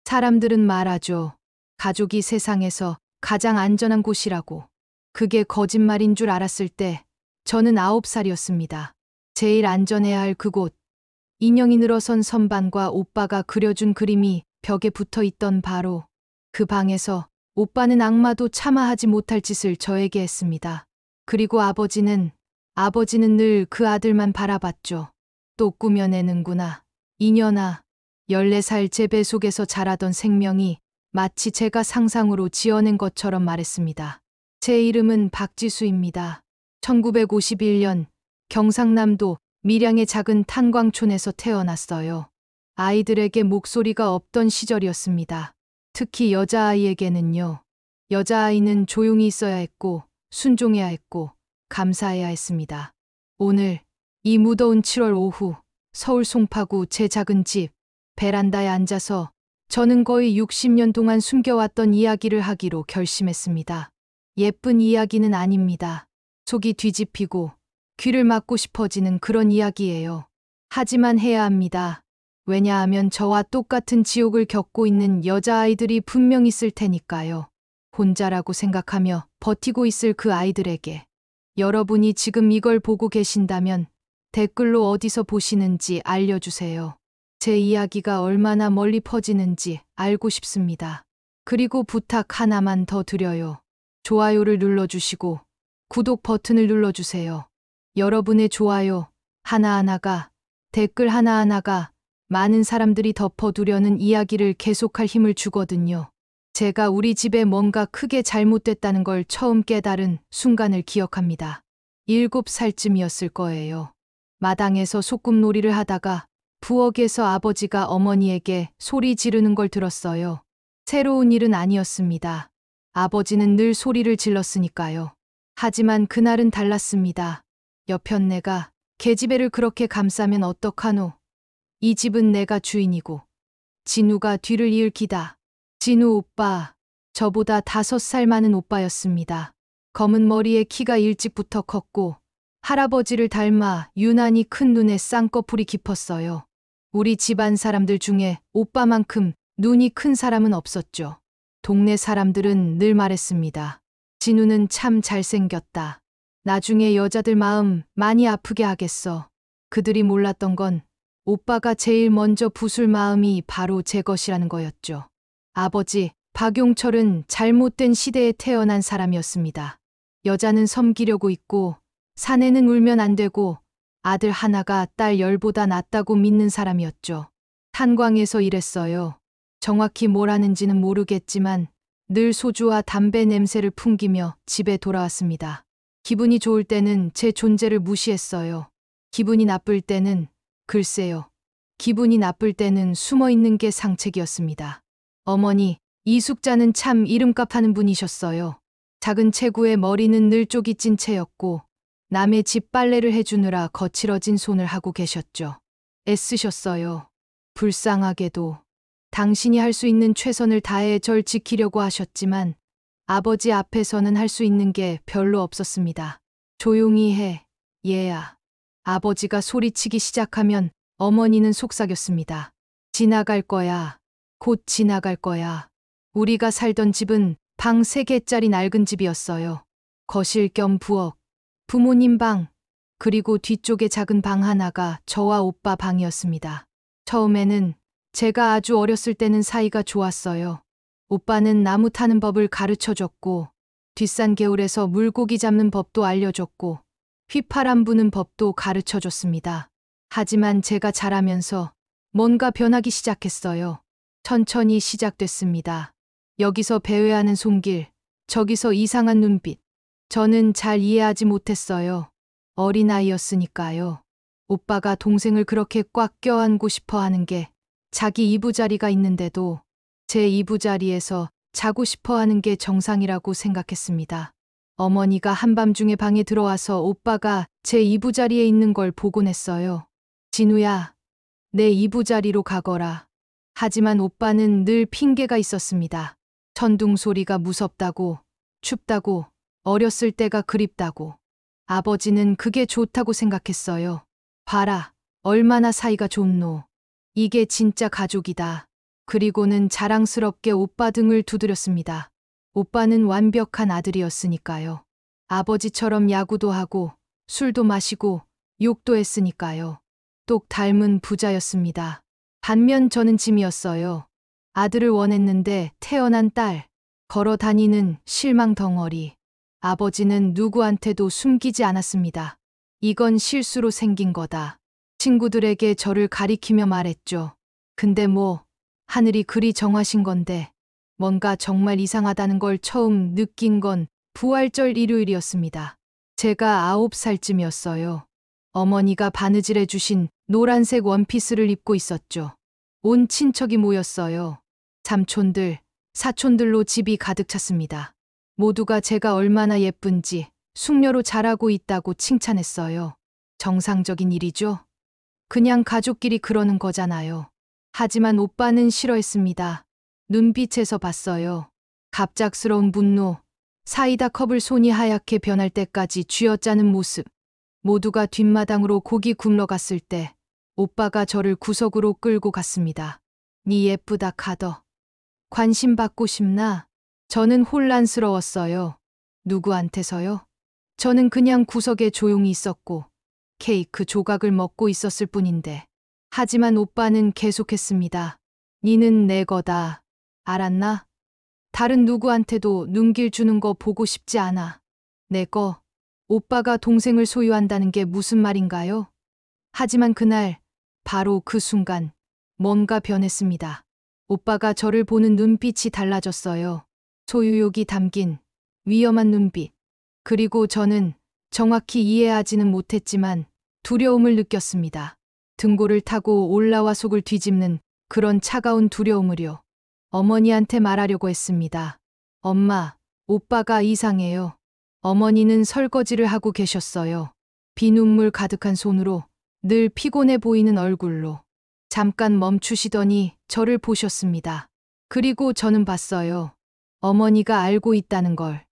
사람들은 말하죠. 가족이 세상에서 가장 안전한 곳이라고. 그게 거짓말인 줄 알았을 때 저는 9살이었습니다. 제일 안전해야 할 그곳. 인형이 늘어선 선반과 오빠가 그려준 그림이 벽에 붙어 있던 바로 그 방에서 오빠는 악마도 차마 하지 못할 짓을 저에게 했습니다. 그리고 아버지는 늘 그 아들만 바라봤죠. 또 꾸며내는구나. 이년아. 14살 제 배 속에서 자라던 생명이 마치 제가 상상으로 지어낸 것처럼 말했습니다. 제 이름은 박지수입니다. 1951년 경상남도 밀양의 작은 탄광촌에서 태어났어요. 아이들에게 목소리가 없던 시절이었습니다. 특히 여자아이에게는요. 여자아이는 조용히 있어야 했고 순종해야 했고 감사해야 했습니다. 오늘 이 무더운 7월 오후 서울 송파구 제 작은 집 베란다에 앉아서 저는 거의 60년 동안 숨겨왔던 이야기를 하기로 결심했습니다. 예쁜 이야기는 아닙니다. 속이 뒤집히고 귀를 막고 싶어지는 그런 이야기예요. 하지만 해야 합니다. 왜냐하면 저와 똑같은 지옥을 겪고 있는 여자아이들이 분명 있을 테니까요. 혼자라고 생각하며 버티고 있을 그 아이들에게 여러분이 지금 이걸 보고 계신다면 댓글로 어디서 보시는지 알려주세요. 제 이야기가 얼마나 멀리 퍼지는지 알고 싶습니다. 그리고 부탁 하나만 더 드려요. 좋아요를 눌러주시고 구독 버튼을 눌러주세요. 여러분의 좋아요 하나하나가, 댓글 하나하나가 많은 사람들이 덮어두려는 이야기를 계속할 힘을 주거든요. 제가 우리 집에 뭔가 크게 잘못됐다는 걸 처음 깨달은 순간을 기억합니다. 7살쯤이었을 거예요. 마당에서 소꿉놀이를 하다가 부엌에서 아버지가 어머니에게 소리 지르는 걸 들었어요. 새로운 일은 아니었습니다. 아버지는 늘 소리를 질렀으니까요. 하지만 그날은 달랐습니다. 여편네가 계집애를 그렇게 감싸면 어떡하노? 이 집은 내가 주인이고 진우가 뒤를 이을 기다. 진우 오빠, 저보다 5살 많은 오빠였습니다. 검은 머리에 키가 일찍부터 컸고 할아버지를 닮아 유난히 큰 눈에 쌍꺼풀이 깊었어요. 우리 집안 사람들 중에 오빠만큼 눈이 큰 사람은 없었죠. 동네 사람들은 늘 말했습니다. 진우는 참 잘생겼다. 나중에 여자들 마음 많이 아프게 하겠어. 그들이 몰랐던 건 오빠가 제일 먼저 부술 마음이 바로 제 것이라는 거였죠. 아버지, 박용철은 잘못된 시대에 태어난 사람이었습니다. 여자는 섬기려고 있고 사내는 울면 안 되고 아들 하나가 딸 10보다 낫다고 믿는 사람이었죠. 탄광에서 일했어요. 정확히 뭘 하는지는 모르겠지만 늘 소주와 담배 냄새를 풍기며 집에 돌아왔습니다. 기분이 좋을 때는 제 존재를 무시했어요. 기분이 나쁠 때는, 글쎄요. 기분이 나쁠 때는 숨어 있는 게 상책이었습니다. 어머니, 이숙자는 참 이름값 하는 분이셨어요. 작은 체구에 머리는 늘 쪽이 찐 채였고 남의 집 빨래를 해주느라 거칠어진 손을 하고 계셨죠. 애쓰셨어요. 불쌍하게도 당신이 할 수 있는 최선을 다해 절 지키려고 하셨지만 아버지 앞에서는 할 수 있는 게 별로 없었습니다. 조용히 해, 얘야. 아버지가 소리치기 시작하면 어머니는 속삭였습니다. 지나갈 거야. 곧 지나갈 거야. 우리가 살던 집은 방 3개짜리 낡은 집이었어요. 거실 겸 부엌, 부모님 방, 그리고 뒤쪽에 작은 방 하나가 저와 오빠 방이었습니다. 처음에는 제가 아주 어렸을 때는 사이가 좋았어요. 오빠는 나무 타는 법을 가르쳐줬고 뒷산 개울에서 물고기 잡는 법도 알려줬고 휘파람 부는 법도 가르쳐줬습니다. 하지만 제가 자라면서 뭔가 변하기 시작했어요. 천천히 시작됐습니다. 여기서 배회하는 손길, 저기서 이상한 눈빛. 저는 잘 이해하지 못했어요. 어린아이였으니까요. 오빠가 동생을 그렇게 꽉 껴안고 싶어 하는 게 자기 이부자리가 있는데도 제 이부자리에서 자고 싶어 하는 게 정상이라고 생각했습니다. 어머니가 한밤중에 방에 들어와서 오빠가 제 이부자리에 있는 걸 보곤 했어요. 진우야, 내 이부자리로 가거라. 하지만 오빠는 늘 핑계가 있었습니다. 천둥 소리가 무섭다고, 춥다고, 어렸을 때가 그립다고. 아버지는 그게 좋다고 생각했어요. 봐라, 얼마나 사이가 좋노. 이게 진짜 가족이다. 그리고는 자랑스럽게 오빠 등을 두드렸습니다. 오빠는 완벽한 아들이었으니까요. 아버지처럼 야구도 하고 술도 마시고 욕도 했으니까요. 똑 닮은 부자였습니다. 반면 저는 짐이었어요. 아들을 원했는데 태어난 딸, 걸어 다니는 실망 덩어리. 아버지는 누구한테도 숨기지 않았습니다. 이건 실수로 생긴 거다. 친구들에게 저를 가리키며 말했죠. 근데 뭐, 하늘이 그리 정하신 건데, 뭔가 정말 이상하다는 걸 처음 느낀 건 부활절 일요일이었습니다. 제가 9살쯤이었어요. 어머니가 바느질해 주신 노란색 원피스를 입고 있었죠. 온 친척이 모였어요. 삼촌들, 사촌들로 집이 가득 찼습니다. 모두가 제가 얼마나 예쁜지 숙녀로 자라고 있다고 칭찬했어요. 정상적인 일이죠. 그냥 가족끼리 그러는 거잖아요. 하지만 오빠는 싫어했습니다. 눈빛에서 봤어요. 갑작스러운 분노, 사이다 컵을 손이 하얗게 변할 때까지 쥐어짜는 모습. 모두가 뒷마당으로 고기 굽러 갔을 때 오빠가 저를 구석으로 끌고 갔습니다. 니 예쁘다 카더. 관심 받고 싶나? 저는 혼란스러웠어요. 누구한테서요? 저는 그냥 구석에 조용히 있었고 케이크 조각을 먹고 있었을 뿐인데. 하지만 오빠는 계속했습니다. 니는 내 거다. 알았나? 다른 누구한테도 눈길 주는 거 보고 싶지 않아. 내 거. 오빠가 동생을 소유한다는 게 무슨 말인가요? 하지만 그날, 바로 그 순간, 뭔가 변했습니다. 오빠가 저를 보는 눈빛이 달라졌어요. 소유욕이 담긴 위험한 눈빛. 그리고 저는 정확히 이해하지는 못했지만 두려움을 느꼈습니다. 등골을 타고 올라와 속을 뒤집는 그런 차가운 두려움을요. 어머니한테 말하려고 했습니다. 엄마, 오빠가 이상해요. 어머니는 설거지를 하고 계셨어요. 비눈물 가득한 손으로, 늘 피곤해 보이는 얼굴로. 잠깐 멈추시더니 저를 보셨습니다. 그리고 저는 봤어요. 어머니가 알고 있다는 걸,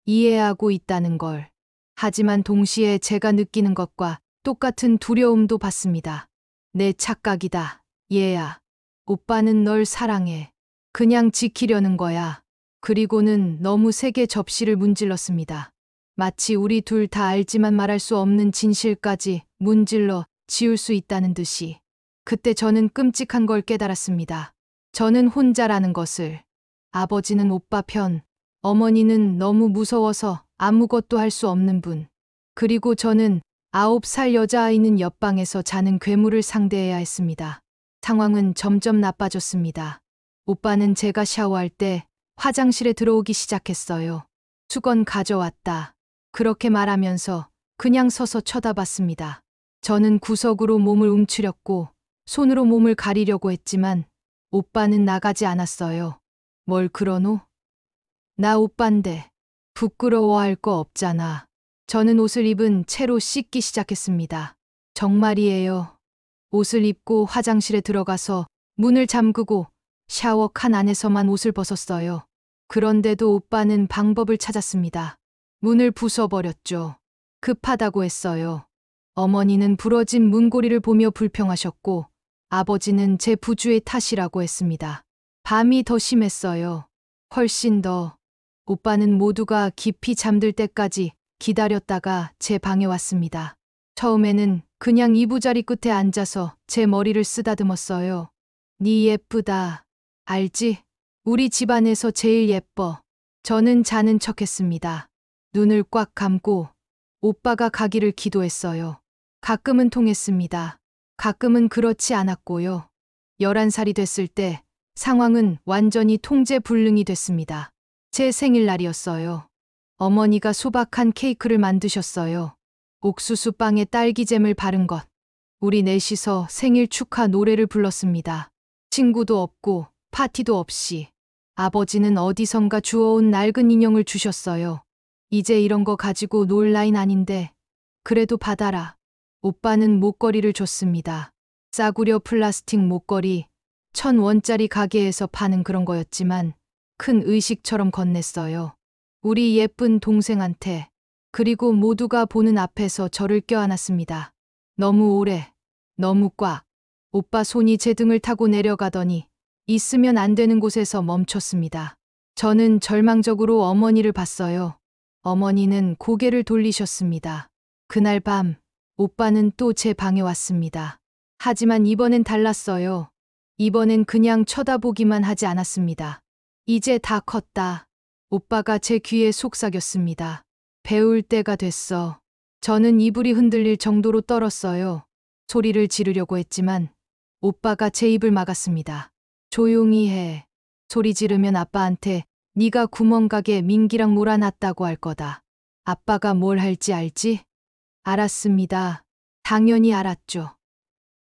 이해하고 있다는 걸. 하지만 동시에 제가 느끼는 것과 똑같은 두려움도 받습니다. 내 착각이다, 얘야. 오빠는 널 사랑해. 그냥 지키려는 거야. 그리고는 너무 세게 접시를 문질렀습니다. 마치 우리 둘 다 알지만 말할 수 없는 진실까지 문질러 지울 수 있다는 듯이. 그때 저는 끔찍한 걸 깨달았습니다. 저는 혼자라는 것을. 아버지는 오빠 편, 어머니는 너무 무서워서 아무것도 할 수 없는 분. 그리고 저는 9살 여자아이는 옆방에서 자는 괴물을 상대해야 했습니다. 상황은 점점 나빠졌습니다. 오빠는 제가 샤워할 때 화장실에 들어오기 시작했어요. 수건 가져왔다. 그렇게 말하면서 그냥 서서 쳐다봤습니다. 저는 구석으로 몸을 움츠렸고 손으로 몸을 가리려고 했지만 오빠는 나가지 않았어요. 뭘 그러노? 나 오빤데. 부끄러워할 거 없잖아. 저는 옷을 입은 채로 씻기 시작했습니다. 정말이에요. 옷을 입고 화장실에 들어가서 문을 잠그고 샤워 칸 안에서만 옷을 벗었어요. 그런데도 오빠는 방법을 찾았습니다. 문을 부숴버렸죠. 급하다고 했어요. 어머니는 부러진 문고리를 보며 불평하셨고 아버지는 제 부주의 탓이라고 했습니다. 밤이 더 심했어요. 훨씬 더. 오빠는 모두가 깊이 잠들 때까지 기다렸다가 제 방에 왔습니다. 처음에는 그냥 이부자리 끝에 앉아서 제 머리를 쓰다듬었어요. 니 예쁘다. 알지? 우리 집안에서 제일 예뻐. 저는 자는 척했습니다. 눈을 꽉 감고 오빠가 가기를 기도했어요. 가끔은 통했습니다. 가끔은 그렇지 않았고요. 11살이 됐을 때 상황은 완전히 통제 불능이 됐습니다. 제 생일날이었어요. 어머니가 소박한 케이크를 만드셨어요. 옥수수빵에 딸기잼을 바른 것. 우리 넷이서 생일 축하 노래를 불렀습니다. 친구도 없고 파티도 없이. 아버지는 어디선가 주워온 낡은 인형을 주셨어요. 이제 이런 거 가지고 놀 나인 아닌데 그래도 받아라. 오빠는 목걸이를 줬습니다. 싸구려 플라스틱 목걸이, 1,000원짜리 가게에서 파는 그런 거였지만 큰 의식처럼 건넸어요. 우리 예쁜 동생한테. 그리고 모두가 보는 앞에서 저를 껴안았습니다. 너무 오래, 너무 꽉. 오빠 손이 제 등을 타고 내려가더니 있으면 안 되는 곳에서 멈췄습니다. 저는 절망적으로 어머니를 봤어요. 어머니는 고개를 돌리셨습니다. 그날 밤, 오빠는 또 제 방에 왔습니다. 하지만 이번엔 달랐어요. 이번엔 그냥 쳐다보기만 하지 않았습니다. 이제 다 컸다. 오빠가 제 귀에 속삭였습니다. 배울 때가 됐어. 저는 이불이 흔들릴 정도로 떨었어요. 소리를 지르려고 했지만 오빠가 제 입을 막았습니다. 조용히 해. 소리 지르면 아빠한테 네가 구멍가게 민기랑 몰아놨다고 할 거다. 아빠가 뭘 할지 알지? 알았습니다. 당연히 알았죠.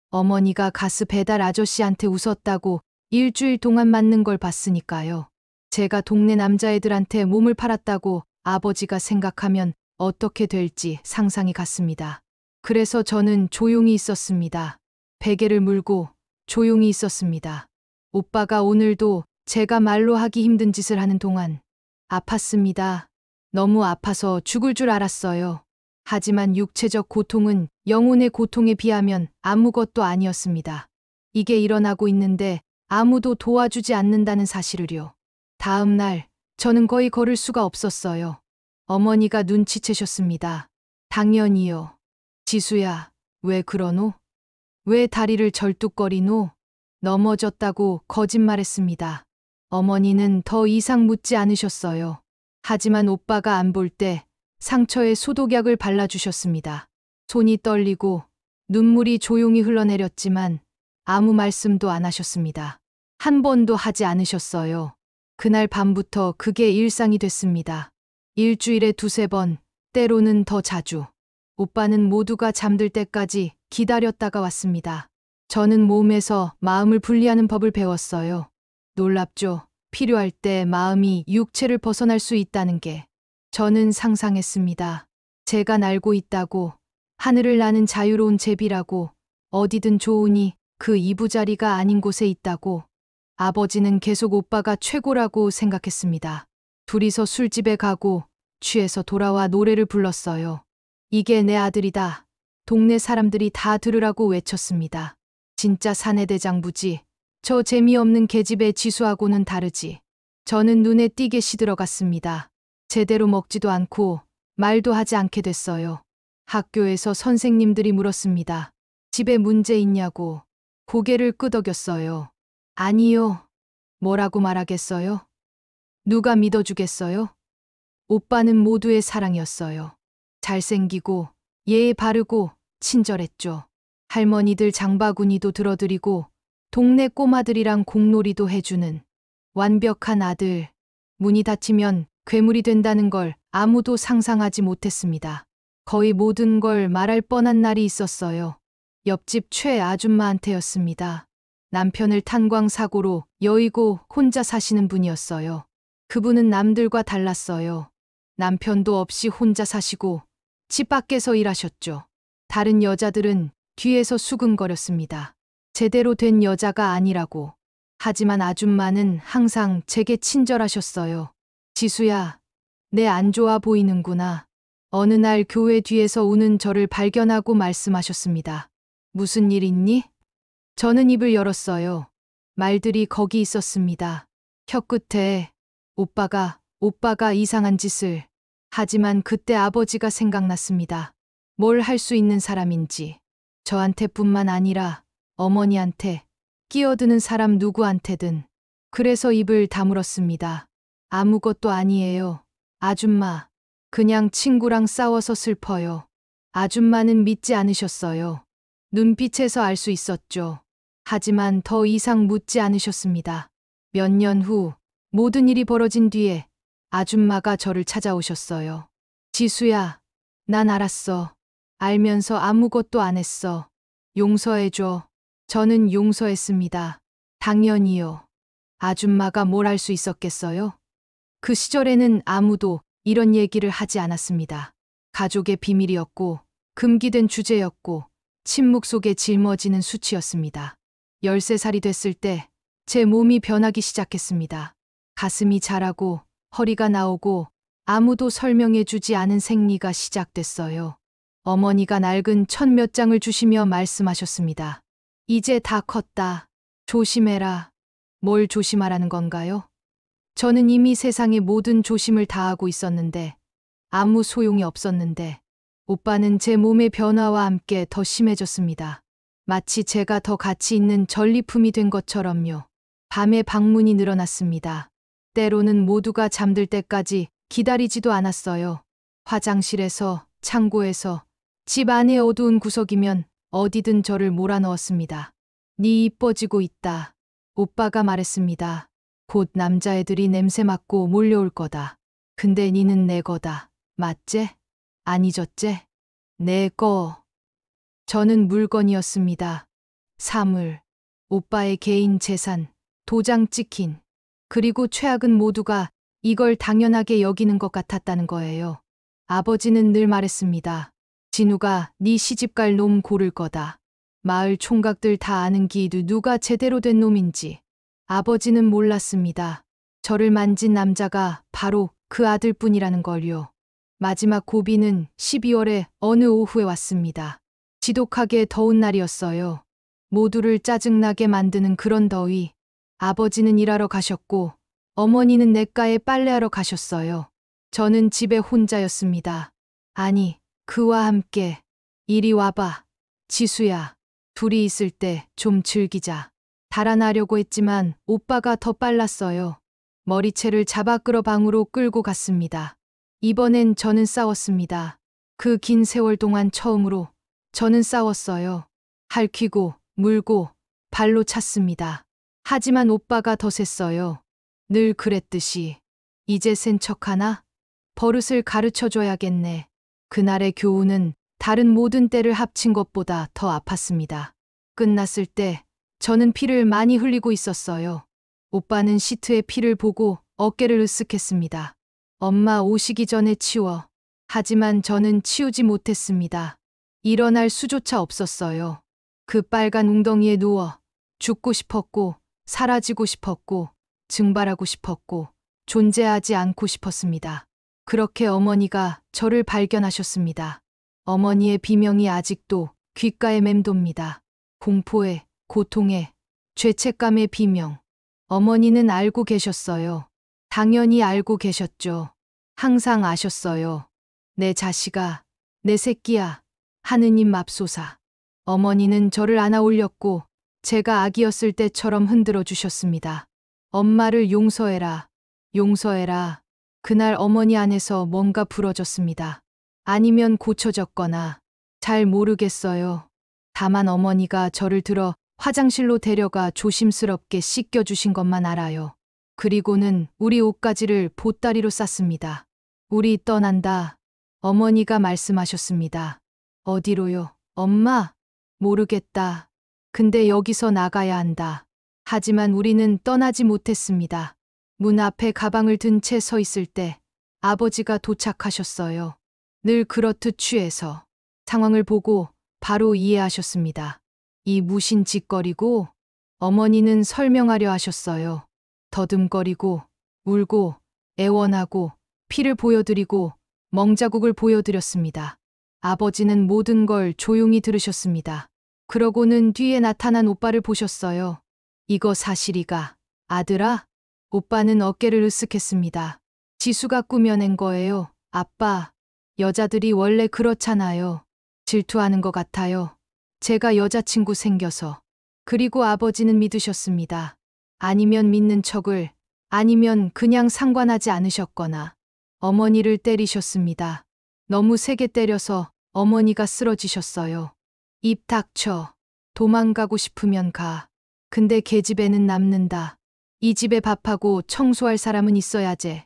어머니가 가스 배달 아저씨한테 웃었다고 일주일 동안 맞는 걸 봤으니까요. 제가 동네 남자애들한테 몸을 팔았다고 아버지가 생각하면 어떻게 될지 상상이 갔습니다. 그래서 저는 조용히 있었습니다. 베개를 물고 조용히 있었습니다. 오빠가 오늘도 제가 말로 하기 힘든 짓을 하는 동안 아팠습니다. 너무 아파서 죽을 줄 알았어요. 하지만 육체적 고통은 영혼의 고통에 비하면 아무것도 아니었습니다. 이게 일어나고 있는데 아무도 도와주지 않는다는 사실을요. 다음 날 저는 거의 걸을 수가 없었어요. 어머니가 눈치채셨습니다. 당연히요. 지수야, 왜 그러노? 왜 다리를 절뚝거리노? 넘어졌다고 거짓말했습니다. 어머니는 더 이상 묻지 않으셨어요. 하지만 오빠가 안 볼 때 상처에 소독약을 발라주셨습니다. 손이 떨리고 눈물이 조용히 흘러내렸지만 아무 말씀도 안 하셨습니다. 한 번도 하지 않으셨어요. 그날 밤부터 그게 일상이 됐습니다. 일주일에 두세 번, 때로는 더 자주. 오빠는 모두가 잠들 때까지 기다렸다가 왔습니다. 저는 몸에서 마음을 분리하는 법을 배웠어요. 놀랍죠? 필요할 때 마음이 육체를 벗어날 수 있다는 게. 저는 상상했습니다. 제가 날고 있다고, 하늘을 나는 자유로운 제비라고, 어디든 좋으니 그 이부자리가 아닌 곳에 있다고. 아버지는 계속 오빠가 최고라고 생각했습니다. 둘이서 술집에 가고 취해서 돌아와 노래를 불렀어요. 이게 내 아들이다. 동네 사람들이 다 들으라고 외쳤습니다. 진짜 사내대장부지. 저 재미없는 계집애 지수하고는 다르지. 저는 눈에 띄게 시들어갔습니다. 제대로 먹지도 않고 말도 하지 않게 됐어요. 학교에서 선생님들이 물었습니다. 집에 문제 있냐고. 고개를 끄덕였어요. 아니요. 뭐라고 말하겠어요? 누가 믿어주겠어요? 오빠는 모두의 사랑이었어요. 잘생기고 예의 바르고 친절했죠. 할머니들 장바구니도 들어드리고 동네 꼬마들이랑 공놀이도 해주는 완벽한 아들. 문이 닫히면 괴물이 된다는 걸 아무도 상상하지 못했습니다. 거의 모든 걸 말할 뻔한 날이 있었어요. 옆집 최 아줌마한테였습니다. 남편을 탄광사고로 여의고 혼자 사시는 분이었어요. 그분은 남들과 달랐어요. 남편도 없이 혼자 사시고 집 밖에서 일하셨죠. 다른 여자들은 뒤에서 수근거렸습니다. 제대로 된 여자가 아니라고. 하지만 아줌마는 항상 제게 친절하셨어요. 지수야, 내 안 좋아 보이는구나. 어느 날 교회 뒤에서 우는 저를 발견하고 말씀하셨습니다. 무슨 일 있니? 저는 입을 열었어요. 말들이 거기 있었습니다. 혀끝에 오빠가 이상한 짓을. 하지만 그때 아버지가 생각났습니다. 뭘 할 수 있는 사람인지. 저한테뿐만 아니라 어머니한테, 끼어드는 사람 누구한테든. 그래서 입을 다물었습니다. 아무것도 아니에요. 아줌마, 그냥 친구랑 싸워서 슬퍼요. 아줌마는 믿지 않으셨어요. 눈빛에서 알 수 있었죠. 하지만 더 이상 묻지 않으셨습니다. 몇 년 후 모든 일이 벌어진 뒤에 아줌마가 저를 찾아오셨어요. 지수야, 난 알았어. 알면서 아무것도 안 했어. 용서해줘. 저는 용서했습니다. 당연히요. 아줌마가 뭘 할 수 있었겠어요? 그 시절에는 아무도 이런 얘기를 하지 않았습니다. 가족의 비밀이었고, 금기된 주제였고, 침묵 속에 짊어지는 수치였습니다. 13살이 됐을 때 제 몸이 변하기 시작했습니다. 가슴이 자라고 허리가 나오고 아무도 설명해주지 않은 생리가 시작됐어요. 어머니가 낡은 천 몇 장을 주시며 말씀하셨습니다. 이제 다 컸다. 조심해라. 뭘 조심하라는 건가요? 저는 이미 세상의 모든 조심을 다하고 있었는데, 아무 소용이 없었는데, 오빠는 제 몸의 변화와 함께 더 심해졌습니다. 마치 제가 더 가치 있는 전리품이 된 것처럼요. 밤에 방문이 늘어났습니다. 때로는 모두가 잠들 때까지 기다리지도 않았어요. 화장실에서, 창고에서, 집 안의 어두운 구석이면 어디든 저를 몰아넣었습니다. 네 이뻐지고 있다. 오빠가 말했습니다. 곧 남자애들이 냄새 맡고 몰려올 거다. 근데 니는 내 거다. 맞제? 안 잊었제? 내 거. 저는 물건이었습니다. 사물, 오빠의 개인 재산, 도장 찍힌, 그리고 최악은 모두가 이걸 당연하게 여기는 것 같았다는 거예요. 아버지는 늘 말했습니다. 진우가 네 시집갈 놈 고를 거다. 마을 총각들 다 아는 기도 누가 제대로 된 놈인지. 아버지는 몰랐습니다. 저를 만진 남자가 바로 그 아들뿐이라는 걸요. 마지막 고비는 12월에 어느 오후에 왔습니다. 지독하게 더운 날이었어요. 모두를 짜증나게 만드는 그런 더위. 아버지는 일하러 가셨고 어머니는 냇가에 빨래하러 가셨어요. 저는 집에 혼자였습니다. 아니, 그와 함께 이리 와봐. 지수야. 둘이 있을 때 좀 즐기자. 달아나려고 했지만 오빠가 더 빨랐어요. 머리채를 잡아 끌어 방으로 끌고 갔습니다. 이번엔 저는 싸웠습니다. 그 긴 세월 동안 처음으로 저는 싸웠어요. 핥히고 물고 발로 찼습니다. 하지만 오빠가 더 셌어요. 늘 그랬듯이. 이제 센 척하나? 버릇을 가르쳐줘야겠네. 그날의 교훈은 다른 모든 때를 합친 것보다 더 아팠습니다. 끝났을 때 저는 피를 많이 흘리고 있었어요. 오빠는 시트에 피를 보고 어깨를 으쓱했습니다. 엄마 오시기 전에 치워. 하지만 저는 치우지 못했습니다. 일어날 수조차 없었어요. 그 빨간 웅덩이에 누워 죽고 싶었고 사라지고 싶었고 증발하고 싶었고 존재하지 않고 싶었습니다. 그렇게 어머니가 저를 발견하셨습니다. 어머니의 비명이 아직도 귓가에 맴돕니다. 공포의, 고통의, 죄책감의 비명. 어머니는 알고 계셨어요. 당연히 알고 계셨죠. 항상 아셨어요. 내 자식아, 내 새끼야, 하느님 맙소사. 어머니는 저를 안아 올렸고 제가 아기였을 때처럼 흔들어 주셨습니다. 엄마를 용서해라, 용서해라. 그날 어머니 안에서 뭔가 부러졌습니다. 아니면 고쳐졌거나 잘 모르겠어요. 다만 어머니가 저를 들어 화장실로 데려가 조심스럽게 씻겨주신 것만 알아요. 그리고는 우리 옷가지를 보따리로 쌌습니다. 우리 떠난다. 어머니가 말씀하셨습니다. 어디로요? 엄마? 모르겠다. 근데 여기서 나가야 한다. 하지만 우리는 떠나지 못했습니다. 문 앞에 가방을 든 채 서 있을 때 아버지가 도착하셨어요. 늘 그렇듯 취해서 상황을 보고 바로 이해하셨습니다. 이 무신 짓거리고 어머니는 설명하려 하셨어요. 더듬거리고 울고 애원하고 피를 보여드리고 멍자국을 보여드렸습니다. 아버지는 모든 걸 조용히 들으셨습니다. 그러고는 뒤에 나타난 오빠를 보셨어요. 이거 사실이가, 아들아? 오빠는 어깨를 으쓱했습니다. 지수가 꾸며낸 거예요. 아빠, 여자들이 원래 그렇잖아요. 질투하는 것 같아요. 제가 여자친구 생겨서. 그리고 아버지는 믿으셨습니다. 아니면 믿는 척을, 아니면 그냥 상관하지 않으셨거나 어머니를 때리셨습니다. 너무 세게 때려서 어머니가 쓰러지셨어요. 입 닥쳐. 도망가고 싶으면 가. 근데 계집애는 남는다. 이 집에 밥하고 청소할 사람은 있어야지.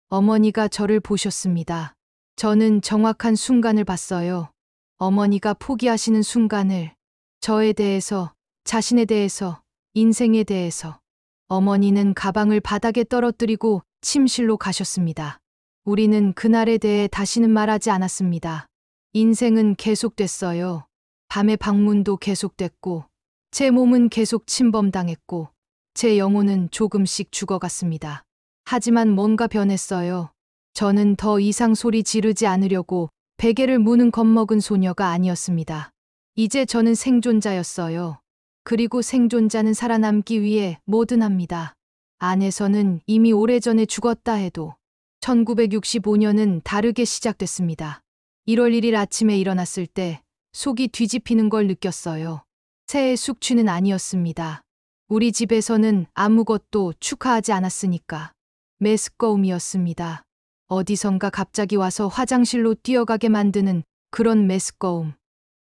어머니가 저를 보셨습니다. 저는 정확한 순간을 봤어요. 어머니가 포기하시는 순간을. 저에 대해서, 자신에 대해서, 인생에 대해서. 어머니는 가방을 바닥에 떨어뜨리고 침실로 가셨습니다. 우리는 그날에 대해 다시는 말하지 않았습니다. 인생은 계속됐어요. 밤의 방문도 계속됐고, 제 몸은 계속 침범당했고, 제 영혼은 조금씩 죽어갔습니다. 하지만 뭔가 변했어요. 저는 더 이상 소리 지르지 않으려고 베개를 무는 겁먹은 소녀가 아니었습니다. 이제 저는 생존자였어요. 그리고 생존자는 살아남기 위해 뭐든 합니다. 안에서는 이미 오래전에 죽었다 해도 1965년은 다르게 시작됐습니다. 1월 1일 아침에 일어났을 때 속이 뒤집히는 걸 느꼈어요. 새해 숙취는 아니었습니다. 우리 집에서는 아무것도 축하하지 않았으니까. 메스꺼움이었습니다. 어디선가 갑자기 와서 화장실로 뛰어가게 만드는 그런 메스꺼움.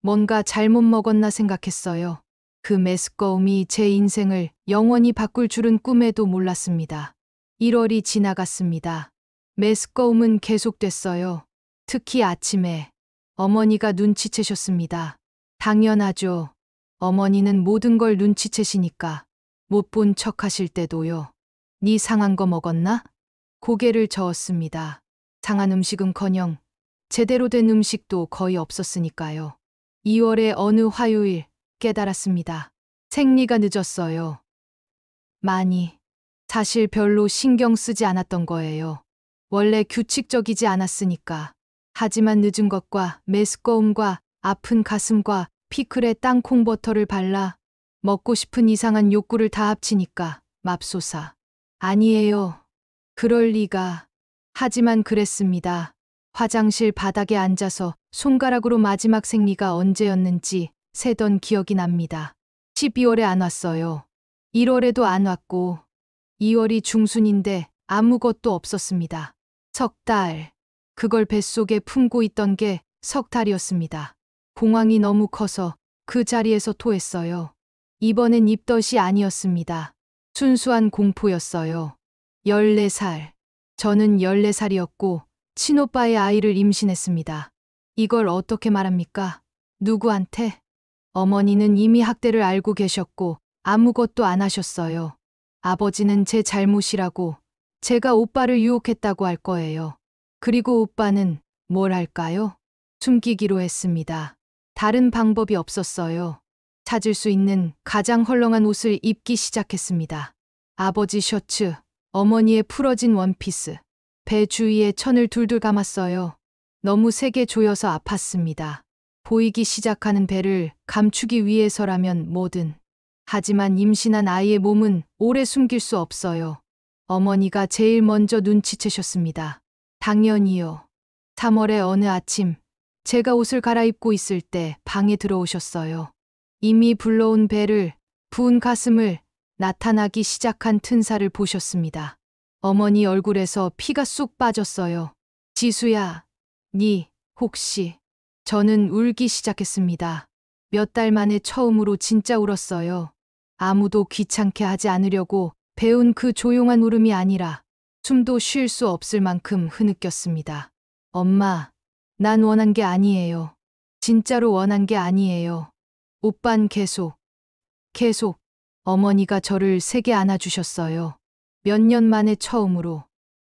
뭔가 잘못 먹었나 생각했어요. 그 메스꺼움이 제 인생을 영원히 바꿀 줄은 꿈에도 몰랐습니다. 1월이 지나갔습니다. 메스꺼움은 계속됐어요. 특히 아침에 어머니가 눈치채셨습니다. 당연하죠. 어머니는 모든 걸 눈치채시니까. 못 본 척 하실 때도요. 네 상한 거 먹었나? 고개를 저었습니다. 상한 음식은커녕 제대로 된 음식도 거의 없었으니까요. 2월의 어느 화요일 깨달았습니다. 생리가 늦었어요. 많이. 사실 별로 신경 쓰지 않았던 거예요. 원래 규칙적이지 않았으니까. 하지만 늦은 것과 메스꺼움과 아픈 가슴과 피클에 땅콩버터를 발라 먹고 싶은 이상한 욕구를 다 합치니까 맙소사. 아니에요. 그럴 리가. 하지만 그랬습니다. 화장실 바닥에 앉아서 손가락으로 마지막 생리가 언제였는지 세던 기억이 납니다. 12월에 안 왔어요. 1월에도 안 왔고 2월이 중순인데 아무것도 없었습니다. 석 달. 그걸 뱃속에 품고 있던 게 석 달이었습니다. 공황이 너무 커서 그 자리에서 토했어요. 이번엔 입덧이 아니었습니다. 순수한 공포였어요. 14살. 저는 14살이었고 친오빠의 아이를 임신했습니다. 이걸 어떻게 말합니까? 누구한테? 어머니는 이미 학대를 알고 계셨고 아무것도 안 하셨어요. 아버지는 제 잘못이라고 제가 오빠를 유혹했다고 할 거예요. 그리고 오빠는 뭘 할까요? 숨기기로 했습니다. 다른 방법이 없었어요. 찾을 수 있는 가장 헐렁한 옷을 입기 시작했습니다. 아버지 셔츠, 어머니의 풀어진 원피스, 배 주위에 천을 둘둘 감았어요. 너무 세게 조여서 아팠습니다. 보이기 시작하는 배를 감추기 위해서라면 뭐든. 하지만 임신한 아이의 몸은 오래 숨길 수 없어요. 어머니가 제일 먼저 눈치채셨습니다. 당연히요. 3월의 어느 아침, 제가 옷을 갈아입고 있을 때 방에 들어오셨어요. 이미 불러온 배를, 부은 가슴을, 나타나기 시작한 튼살을 보셨습니다. 어머니 얼굴에서 피가 쑥 빠졌어요. 지수야, 니 혹시... 저는 울기 시작했습니다. 몇 달 만에 처음으로 진짜 울었어요. 아무도 귀찮게 하지 않으려고 배운 그 조용한 울음이 아니라 숨도 쉴 수 없을 만큼 흐느꼈습니다. 엄마, 난 원한 게 아니에요. 진짜로 원한 게 아니에요. 오빤 계속. 어머니가 저를 세게 안아주셨어요. 몇 년 만에 처음으로.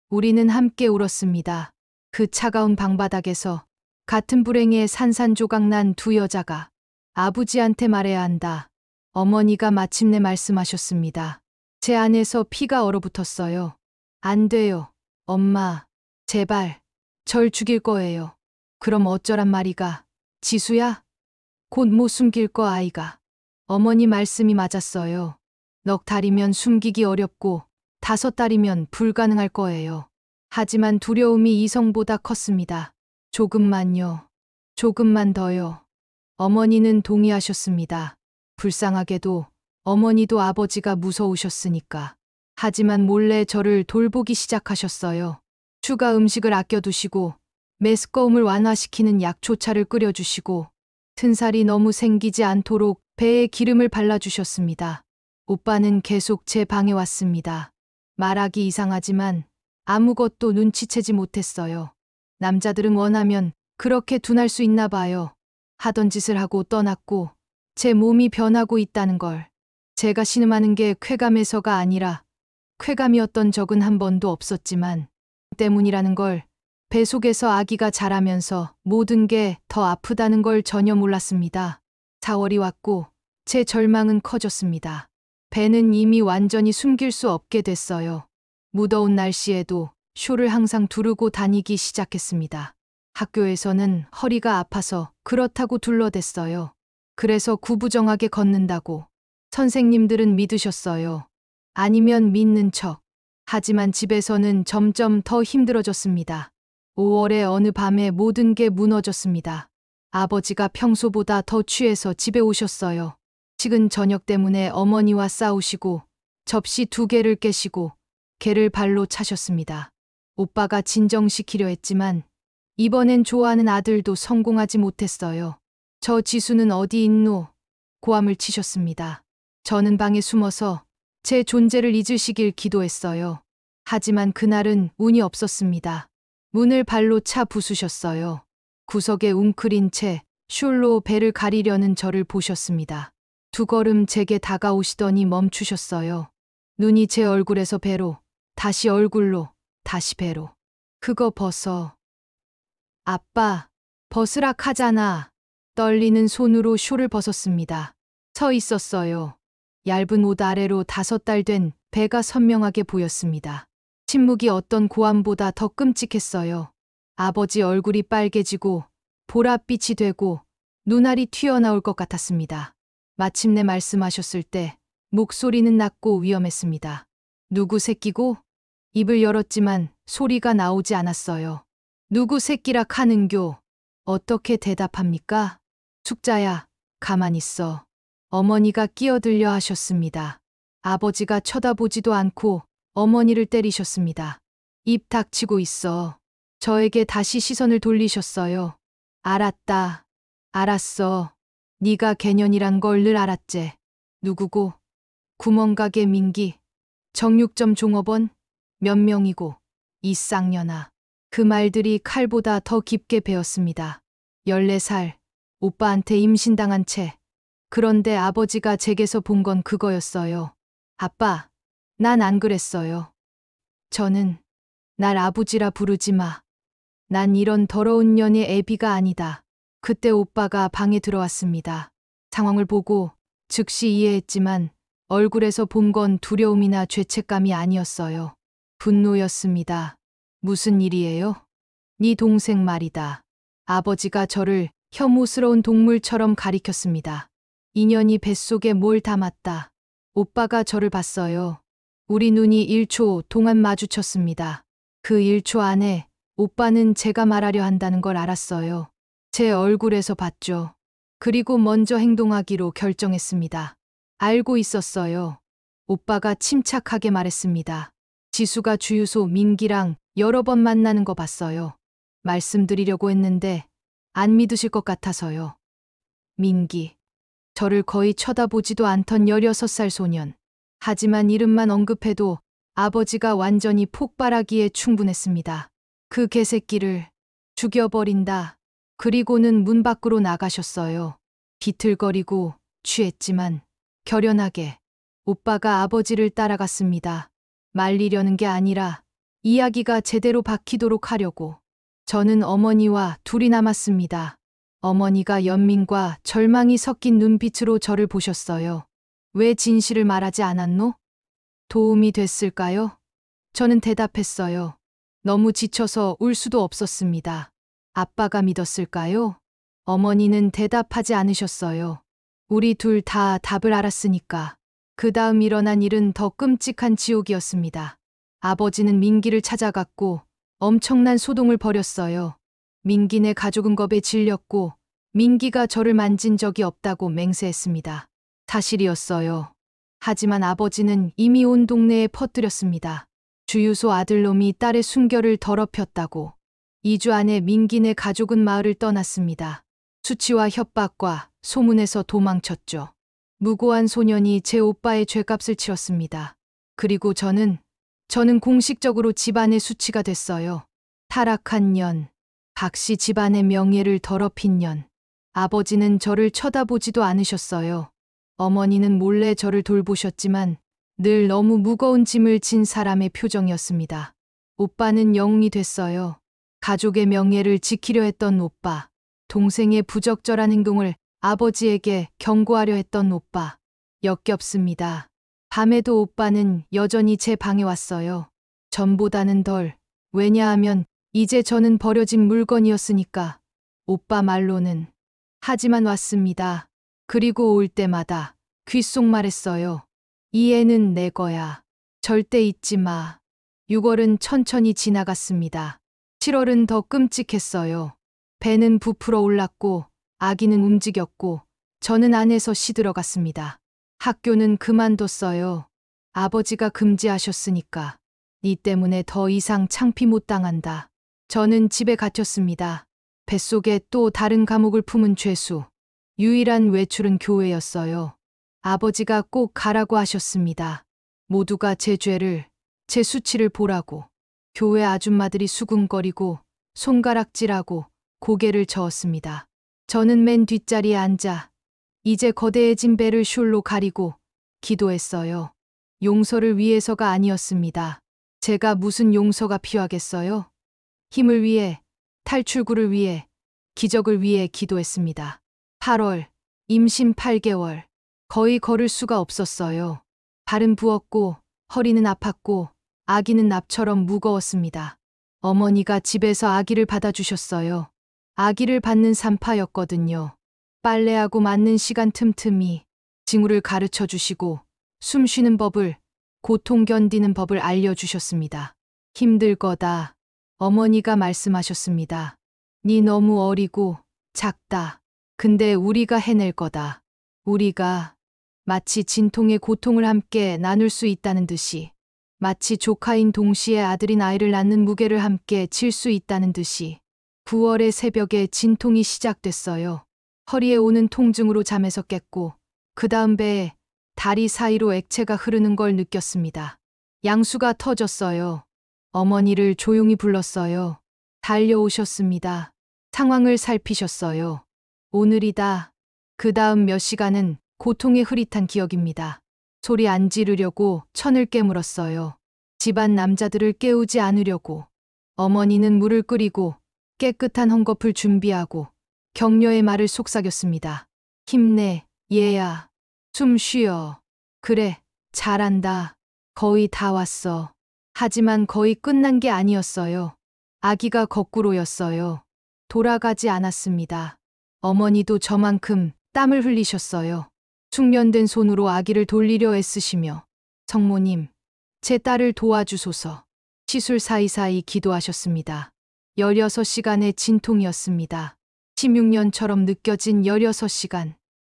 우리는 함께 울었습니다. 그 차가운 방바닥에서 같은 불행에 산산조각난 두 여자가 아버지한테 말해야 한다. 어머니가 마침내 말씀하셨습니다. 제 안에서 피가 얼어붙었어요. 안 돼요. 엄마, 제발, 절 죽일 거예요. 그럼 어쩌란 말이가. 지수야? 곧 못 숨길 거 아이가. 어머니 말씀이 맞았어요. 넉 달이면 숨기기 어렵고 5달이면 불가능할 거예요. 하지만 두려움이 이성보다 컸습니다. 조금만요. 조금만 더요. 어머니는 동의하셨습니다. 불쌍하게도 어머니도 아버지가 무서우셨으니까. 하지만 몰래 저를 돌보기 시작하셨어요. 추가 음식을 아껴두시고 메스꺼움을 완화시키는 약초차를 끓여주시고 튼살이 너무 생기지 않도록 배에 기름을 발라주셨습니다. 오빠는 계속 제 방에 왔습니다. 말하기 이상하지만 아무것도 눈치채지 못했어요. 남자들은 원하면 그렇게 둔할 수 있나 봐요. 하던 짓을 하고 떠났고 제 몸이 변하고 있다는 걸. 제가 신음하는 게 쾌감에서가 아니라 쾌감이었던 적은 한 번도 없었지만 때문이라는 걸, 배 속에서 아기가 자라면서 모든 게 더 아프다는 걸 전혀 몰랐습니다. 4월이 왔고 제 절망은 커졌습니다. 배는 이미 완전히 숨길 수 없게 됐어요. 무더운 날씨에도 쇼를 항상 두르고 다니기 시작했습니다. 학교에서는 허리가 아파서 그렇다고 둘러댔어요. 그래서 구부정하게 걷는다고. 선생님들은 믿으셨어요. 아니면 믿는 척. 하지만 집에서는 점점 더 힘들어졌습니다. 5월의 어느 밤에 모든 게 무너졌습니다. 아버지가 평소보다 더 취해서 집에 오셨어요. 식은 저녁 때문에 어머니와 싸우시고 접시 2개를 깨시고 개를 발로 차셨습니다. 오빠가 진정시키려 했지만 이번엔 좋아하는 아들도 성공하지 못했어요. 저 지수는 어디 있노? 고함을 치셨습니다. 저는 방에 숨어서 제 존재를 잊으시길 기도했어요. 하지만 그날은 운이 없었습니다. 문을 발로 차 부수셨어요. 구석에 웅크린 채 숄로 배를 가리려는 저를 보셨습니다. 2걸음 제게 다가오시더니 멈추셨어요. 눈이 제 얼굴에서 배로, 다시 얼굴로, 다시 배로. 그거 벗어. 아빠, 벗으라 하잖아. 떨리는 손으로 숄을 벗었습니다. 서 있었어요. 얇은 옷 아래로 5달 된 배가 선명하게 보였습니다. 침묵이 어떤 고함보다 더 끔찍했어요. 아버지 얼굴이 빨개지고 보랏빛이 되고 눈알이 튀어나올 것 같았습니다. 마침내 말씀하셨을 때 목소리는 낮고 위험했습니다. 누구 새끼고? 입을 열었지만 소리가 나오지 않았어요. 누구 새끼라 하는교? 어떻게 대답합니까? 숙자야, 가만 있어. 어머니가 끼어들려 하셨습니다. 아버지가 쳐다보지도 않고 어머니를 때리셨습니다. 입 닥치고 있어. 저에게 다시 시선을 돌리셨어요. 알았다. 알았어. 네가 개년이란 걸 늘 알았제. 누구고? 구멍가게 민기. 정육점 종업원? 몇 명이고? 이 쌍년아. 그 말들이 칼보다 더 깊게 베었습니다. 14살. 오빠한테 임신당한 채. 그런데 아버지가 제게서 본 건 그거였어요. 아빠, 난 안 그랬어요. 저는 날 아버지라 부르지 마. 난 이런 더러운 년의 애비가 아니다. 그때 오빠가 방에 들어왔습니다. 상황을 보고 즉시 이해했지만 얼굴에서 본 건 두려움이나 죄책감이 아니었어요. 분노였습니다. 무슨 일이에요? 네 동생 말이다. 아버지가 저를 혐오스러운 동물처럼 가리켰습니다. 인연이 뱃속에 뭘 담았다. 오빠가 저를 봤어요. 우리 눈이 1초 동안 마주쳤습니다. 그 1초 안에 오빠는 제가 말하려 한다는 걸 알았어요. 제 얼굴에서 봤죠. 그리고 먼저 행동하기로 결정했습니다. 알고 있었어요. 오빠가 침착하게 말했습니다. 지수가 주유소 민기랑 여러 번 만나는 거 봤어요. 말씀드리려고 했는데 안 믿으실 것 같아서요. 민기. 저를 거의 쳐다보지도 않던 16살 소년. 하지만 이름만 언급해도 아버지가 완전히 폭발하기에 충분했습니다. 그 개새끼를 죽여버린다. 그리고는 문 밖으로 나가셨어요. 비틀거리고 취했지만 결연하게 오빠가 아버지를 따라갔습니다. 말리려는 게 아니라 이야기가 제대로 박히도록 하려고. 저는 어머니와 둘이 남았습니다. 어머니가 연민과 절망이 섞인 눈빛으로 저를 보셨어요. 왜 진실을 말하지 않았노? 도움이 됐을까요? 저는 대답했어요. 너무 지쳐서 울 수도 없었습니다. 아빠가 믿었을까요? 어머니는 대답하지 않으셨어요. 우리 둘 다 답을 알았으니까. 그 다음 일어난 일은 더 끔찍한 지옥이었습니다. 아버지는 민기를 찾아갔고 엄청난 소동을 벌였어요. 민기네 가족은 겁에 질렸고 민기가 저를 만진 적이 없다고 맹세했습니다. 사실이었어요. 하지만 아버지는 이미 온 동네에 퍼뜨렸습니다. 주유소 아들놈이 딸의 순결을 더럽혔다고. 2주 안에 민기네 가족은 마을을 떠났습니다. 수치와 협박과 소문에서 도망쳤죠. 무고한 소년이 제 오빠의 죄값을 치렀습니다. 그리고 저는 공식적으로 집안의 수치가 됐어요. 타락한 년, 박씨 집안의 명예를 더럽힌 년. 아버지는 저를 쳐다보지도 않으셨어요. 어머니는 몰래 저를 돌보셨지만 늘 너무 무거운 짐을 진 사람의 표정이었습니다. 오빠는 영웅이 됐어요. 가족의 명예를 지키려 했던 오빠. 동생의 부적절한 행동을 아버지에게 경고하려 했던 오빠. 역겹습니다. 밤에도 오빠는 여전히 제 방에 왔어요. 전보다는 덜. 왜냐하면 이제 저는 버려진 물건이었으니까. 오빠 말로는. 하지만 왔습니다. 그리고 올 때마다 귓속말했어요. 이 애는 내 거야. 절대 잊지 마. 6월은 천천히 지나갔습니다. 7월은 더 끔찍했어요. 배는 부풀어 올랐고 아기는 움직였고 저는 안에서 시들어갔습니다. 학교는 그만뒀어요. 아버지가 금지하셨으니까. 니 때문에 더 이상 창피 못 당한다. 저는 집에 갇혔습니다. 뱃속에 또 다른 감옥을 품은 죄수. 유일한 외출은 교회였어요. 아버지가 꼭 가라고 하셨습니다. 모두가 제 죄를, 제 수치를 보라고. 교회 아줌마들이 수군거리고 손가락질하고 고개를 저었습니다. 저는 맨 뒷자리에 앉아 이제 거대해진 배를 숄로 가리고 기도했어요. 용서를 위해서가 아니었습니다. 제가 무슨 용서가 필요하겠어요? 힘을 위해, 탈출구를 위해, 기적을 위해 기도했습니다. 8월, 임신 8개월. 거의 걸을 수가 없었어요. 발은 부었고, 허리는 아팠고, 아기는 납처럼 무거웠습니다. 어머니가 집에서 아기를 받아주셨어요. 아기를 받는 산파였거든요. 빨래하고 맞는 시간 틈틈이 징후를 가르쳐 주시고 숨 쉬는 법을, 고통 견디는 법을 알려주셨습니다. 힘들 거다. 어머니가 말씀하셨습니다. 니 너무 어리고 작다. 근데 우리가 해낼 거다. 우리가 마치 진통의 고통을 함께 나눌 수 있다는 듯이, 마치 조카인 동시에 아들인 아이를 낳는 무게를 함께 질 수 있다는 듯이 9월의 새벽에 진통이 시작됐어요. 허리에 오는 통증으로 잠에서 깼고 그 다음 배에 다리 사이로 액체가 흐르는 걸 느꼈습니다. 양수가 터졌어요. 어머니를 조용히 불렀어요. 달려오셨습니다. 상황을 살피셨어요. 오늘이다. 그 다음 몇 시간은 고통의 흐릿한 기억입니다. 소리 안 지르려고 천을 깨물었어요. 집안 남자들을 깨우지 않으려고. 어머니는 물을 끓이고 깨끗한 헝겊을 준비하고 격려의 말을 속삭였습니다. 힘내, 얘야. 숨 쉬어. 그래, 잘한다. 거의 다 왔어. 하지만 거의 끝난 게 아니었어요. 아기가 거꾸로였어요. 돌아가지 않았습니다. 어머니도 저만큼 땀을 흘리셨어요. 숙련된 손으로 아기를 돌리려 애쓰시며 성모님, 제 딸을 도와주소서. 시술 사이사이 기도하셨습니다. 16시간의 진통이었습니다. 16년처럼 느껴진 16시간.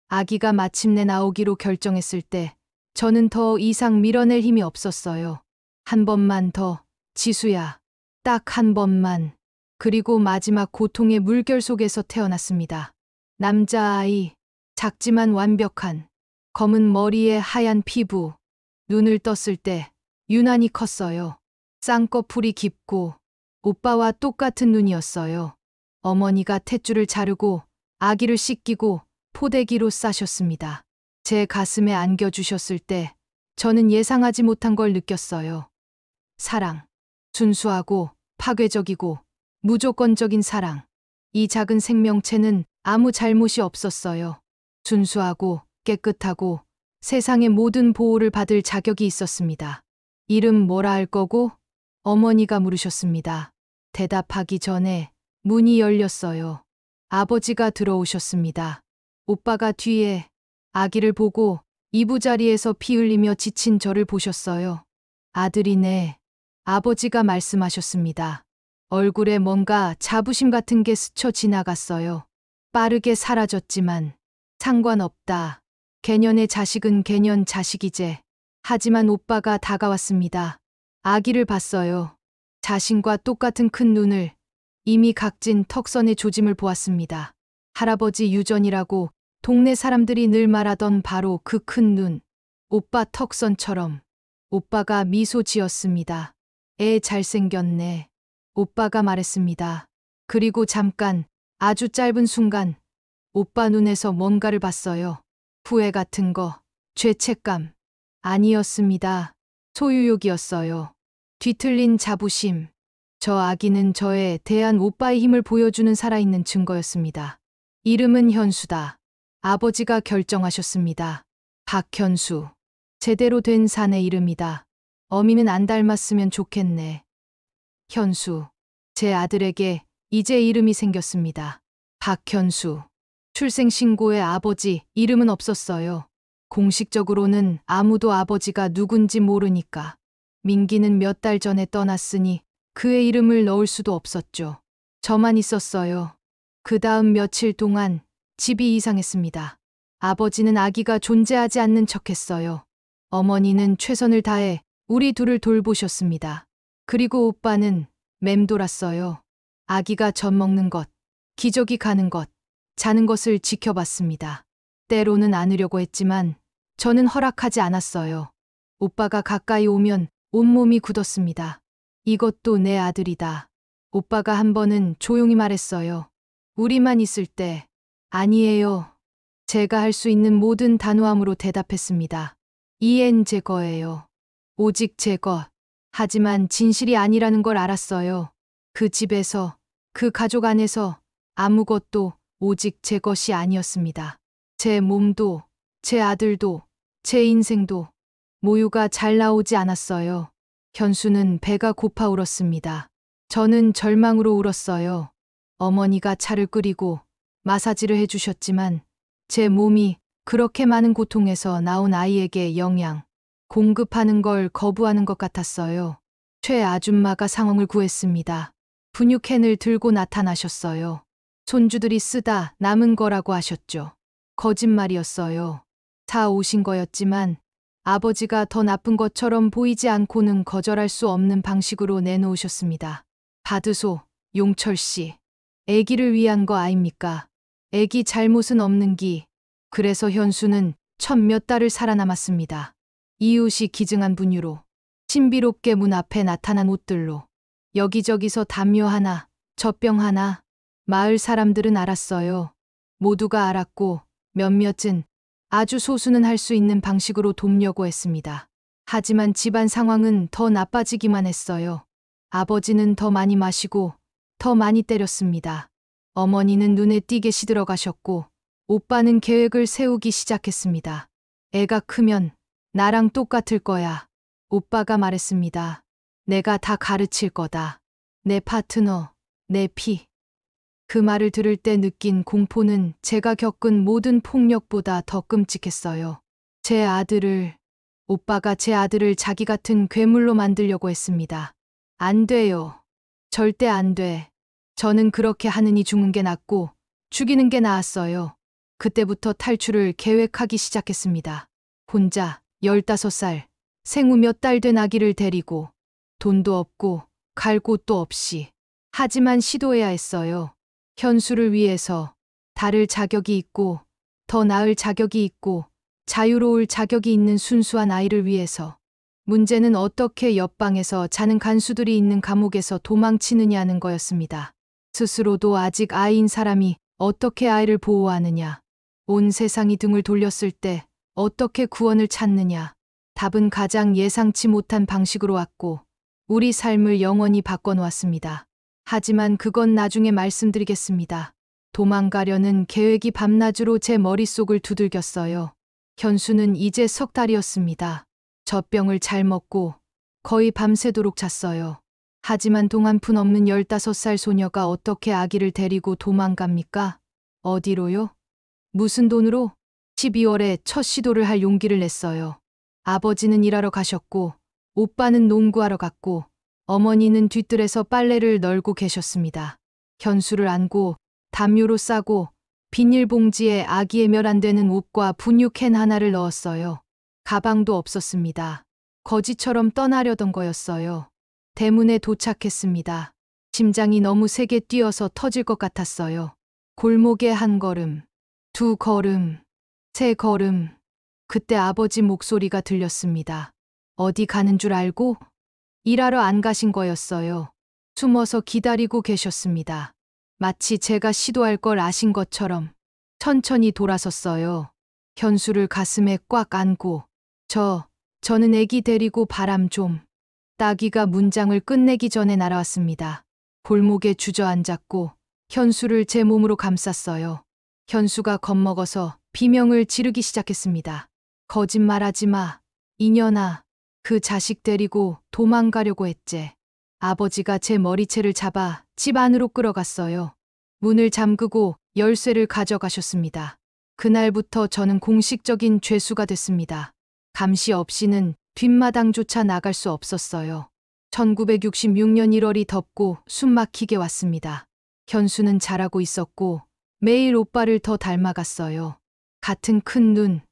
아기가 마침내 나오기로 결정했을 때 저는 더 이상 밀어낼 힘이 없었어요. 한 번만 더, 지수야. 딱 한 번만. 그리고 마지막 고통의 물결 속에서 태어났습니다. 남자아이, 작지만 완벽한, 검은 머리에 하얀 피부, 눈을 떴을 때 유난히 컸어요. 쌍꺼풀이 깊고 오빠와 똑같은 눈이었어요. 어머니가 탯줄을 자르고 아기를 씻기고 포대기로 싸셨습니다. 제 가슴에 안겨주셨을 때 저는 예상하지 못한 걸 느꼈어요. 사랑. 순수하고 파괴적이고 무조건적인 사랑. 이 작은 생명체는 아무 잘못이 없었어요. 순수하고 깨끗하고 세상의 모든 보호를 받을 자격이 있었습니다. 이름 뭐라 할 거고? 어머니가 물으셨습니다. 대답하기 전에 문이 열렸어요. 아버지가 들어오셨습니다. 오빠가 뒤에 아기를 보고 이부자리에서 피 흘리며 지친 저를 보셨어요. 아들이네. 아버지가 말씀하셨습니다. 얼굴에 뭔가 자부심 같은 게 스쳐 지나갔어요. 빠르게 사라졌지만 상관없다. 개년의 자식은 개년 자식이제. 하지만 오빠가 다가왔습니다. 아기를 봤어요. 자신과 똑같은 큰 눈을, 이미 각진 턱선의 조짐을 보았습니다. 할아버지 유전이라고 동네 사람들이 늘 말하던 바로 그 큰 눈. 오빠 턱선처럼. 오빠가 미소 지었습니다. 애 잘생겼네. 오빠가 말했습니다. 그리고 잠깐, 아주 짧은 순간, 오빠 눈에서 뭔가를 봤어요. 후회 같은 거, 죄책감. 아니었습니다. 소유욕이었어요. 뒤틀린 자부심. 저 아기는 저에 대한 오빠의 힘을 보여주는 살아있는 증거였습니다. 이름은 현수다. 아버지가 결정하셨습니다. 박현수. 제대로 된 사내 이름이다. 어미는 안 닮았으면 좋겠네. 현수. 제 아들에게 이제 이름이 생겼습니다. 박현수. 출생신고에 아버지 이름은 없었어요. 공식적으로는 아무도 아버지가 누군지 모르니까. 민기는 몇 달 전에 떠났으니 그의 이름을 넣을 수도 없었죠. 저만 있었어요. 그 다음 며칠 동안 집이 이상했습니다. 아버지는 아기가 존재하지 않는 척했어요. 어머니는 최선을 다해 우리 둘을 돌보셨습니다. 그리고 오빠는 맴돌았어요. 아기가 젖 먹는 것, 기저귀 가는 것, 자는 것을 지켜봤습니다. 때로는 안으려고 했지만 저는 허락하지 않았어요. 오빠가 가까이 오면 온몸이 굳었습니다. 이것도 내 아들이다. 오빠가 한 번은 조용히 말했어요. 우리만 있을 때. 아니에요. 제가 할 수 있는 모든 단호함으로 대답했습니다. 이엔 제 거예요. 오직 제 것. 하지만 진실이 아니라는 걸 알았어요. 그 집에서, 그 가족 안에서 아무것도 오직 제 것이 아니었습니다. 제 몸도, 제 아들도, 제 인생도 모유가 잘 나오지 않았어요. 현수는 배가 고파 울었습니다. 저는 절망으로 울었어요. 어머니가 차를 끓이고 마사지를 해주셨지만 제 몸이 그렇게 많은 고통에서 나온 아이에게 영양, 공급하는 걸 거부하는 것 같았어요. 최 아줌마가 상황을 구했습니다. 분유캔을 들고 나타나셨어요. 손주들이 쓰다 남은 거라고 하셨죠. 거짓말이었어요. 다 오신 거였지만 아버지가 더 나쁜 것처럼 보이지 않고는 거절할 수 없는 방식으로 내놓으셨습니다. 받으소, 용철 씨. 애기를 위한 거 아닙니까? 애기 잘못은 없는 기. 그래서 현수는 첫 몇 달을 살아남았습니다. 이웃이 기증한 분유로, 신비롭게 문 앞에 나타난 옷들로, 여기저기서 담요 하나, 젖병 하나, 마을 사람들은 알았어요. 모두가 알았고 몇몇은 아주 소수는 할 수 있는 방식으로 돕려고 했습니다. 하지만 집안 상황은 더 나빠지기만 했어요. 아버지는 더 많이 마시고 더 많이 때렸습니다. 어머니는 눈에 띄게 시들어가셨고 오빠는 계획을 세우기 시작했습니다. 애가 크면 나랑 똑같을 거야. 오빠가 말했습니다. 내가 다 가르칠 거다. 내 파트너, 내 피. 그 말을 들을 때 느낀 공포는 제가 겪은 모든 폭력보다 더 끔찍했어요. 오빠가 제 아들을 자기 같은 괴물로 만들려고 했습니다. 안 돼요. 절대 안 돼. 저는 그렇게 하느니 죽는 게 낫고 죽이는 게 나았어요. 그때부터 탈출을 계획하기 시작했습니다. 혼자 15살, 생후 몇 달 된 아기를 데리고 돈도 없고 갈 곳도 없이. 하지만 시도해야 했어요. 현수를 위해서 다를 자격이 있고 더 나을 자격이 있고 자유로울 자격이 있는 순수한 아이를 위해서. 문제는 어떻게 옆방에서 자는 간수들이 있는 감옥에서 도망치느냐는 거였습니다. 스스로도 아직 아이인 사람이 어떻게 아이를 보호하느냐. 온 세상이 등을 돌렸을 때 어떻게 구원을 찾느냐. 답은 가장 예상치 못한 방식으로 왔고 우리 삶을 영원히 바꿔놓았습니다. 하지만 그건 나중에 말씀드리겠습니다. 도망가려는 계획이 밤낮으로 제 머릿속을 두들겼어요. 현수는 이제 석 달이었습니다. 젖병을 잘 먹고 거의 밤새도록 잤어요. 하지만 동 한 푼 없는 15살 소녀가 어떻게 아기를 데리고 도망갑니까? 어디로요? 무슨 돈으로? 12월에 첫 시도를 할 용기를 냈어요. 아버지는 일하러 가셨고 오빠는 농구하러 갔고 어머니는 뒤뜰에서 빨래를 널고 계셨습니다. 현수를 안고 담요로 싸고 비닐봉지에 아기의 몇 안 되는 옷과 분유캔 하나를 넣었어요. 가방도 없었습니다. 거지처럼 떠나려던 거였어요. 대문에 도착했습니다. 심장이 너무 세게 뛰어서 터질 것 같았어요. 골목에 한 걸음, 두 걸음, 세 걸음. 그때 아버지 목소리가 들렸습니다. 어디 가는 줄 알고? 일하러 안 가신 거였어요. 숨어서 기다리고 계셨습니다. 마치 제가 시도할 걸 아신 것처럼 천천히 돌아섰어요. 현수를 가슴에 꽉 안고 저는 애기 데리고 바람 좀. 따귀가 문장을 끝내기 전에 날아왔습니다. 골목에 주저앉았고 현수를 제 몸으로 감쌌어요. 현수가 겁먹어서 비명을 지르기 시작했습니다. 거짓말하지 마. 이년아. 그 자식 데리고 도망가려고 했제. 아버지가 제 머리채를 잡아 집 안으로 끌어갔어요. 문을 잠그고 열쇠를 가져가셨습니다. 그날부터 저는 공식적인 죄수가 됐습니다. 감시 없이는 뒷마당조차 나갈 수 없었어요. 1966년 1월이 덥고 숨막히게 왔습니다. 현수는 잘하고 있었고 매일 오빠를 더 닮아갔어요. 같은 큰 눈,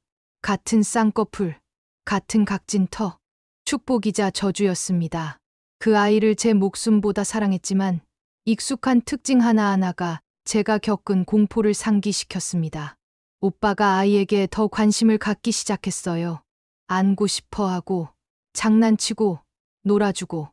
같은 쌍꺼풀, 같은 각진 터. 축복이자 저주였습니다. 그 아이를 제 목숨보다 사랑했지만 익숙한 특징 하나하나가 제가 겪은 공포를 상기시켰습니다. 오빠가 아이에게 더 관심을 갖기 시작했어요. 안고 싶어 하고, 장난치고, 놀아주고.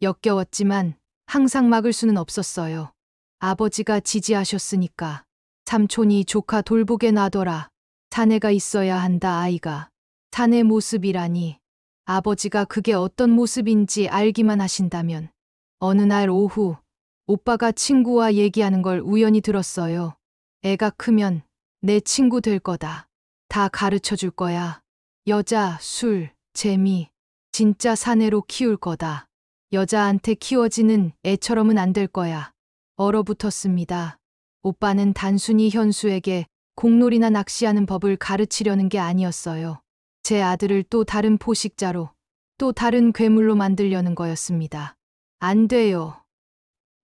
역겨웠지만 항상 막을 수는 없었어요. 아버지가 지지하셨으니까. 삼촌이 조카 돌보게 놔둬라. 사내가 있어야 한다 아이가. 사내 모습이라니. 아버지가 그게 어떤 모습인지 알기만 하신다면. 어느 날 오후 오빠가 친구와 얘기하는 걸 우연히 들었어요. 애가 크면 내 친구 될 거다. 다 가르쳐 줄 거야. 여자, 술, 재미, 진짜 사내로 키울 거다. 여자한테 키워지는 애처럼은 안 될 거야. 얼어붙었습니다. 오빠는 단순히 현수에게 공놀이나 낚시하는 법을 가르치려는 게 아니었어요. 제 아들을 또 다른 포식자로, 또 다른 괴물로 만들려는 거였습니다. 안 돼요.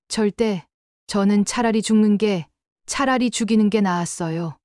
절대. 저는 차라리 죽는 게, 차라리 죽이는 게 나았어요.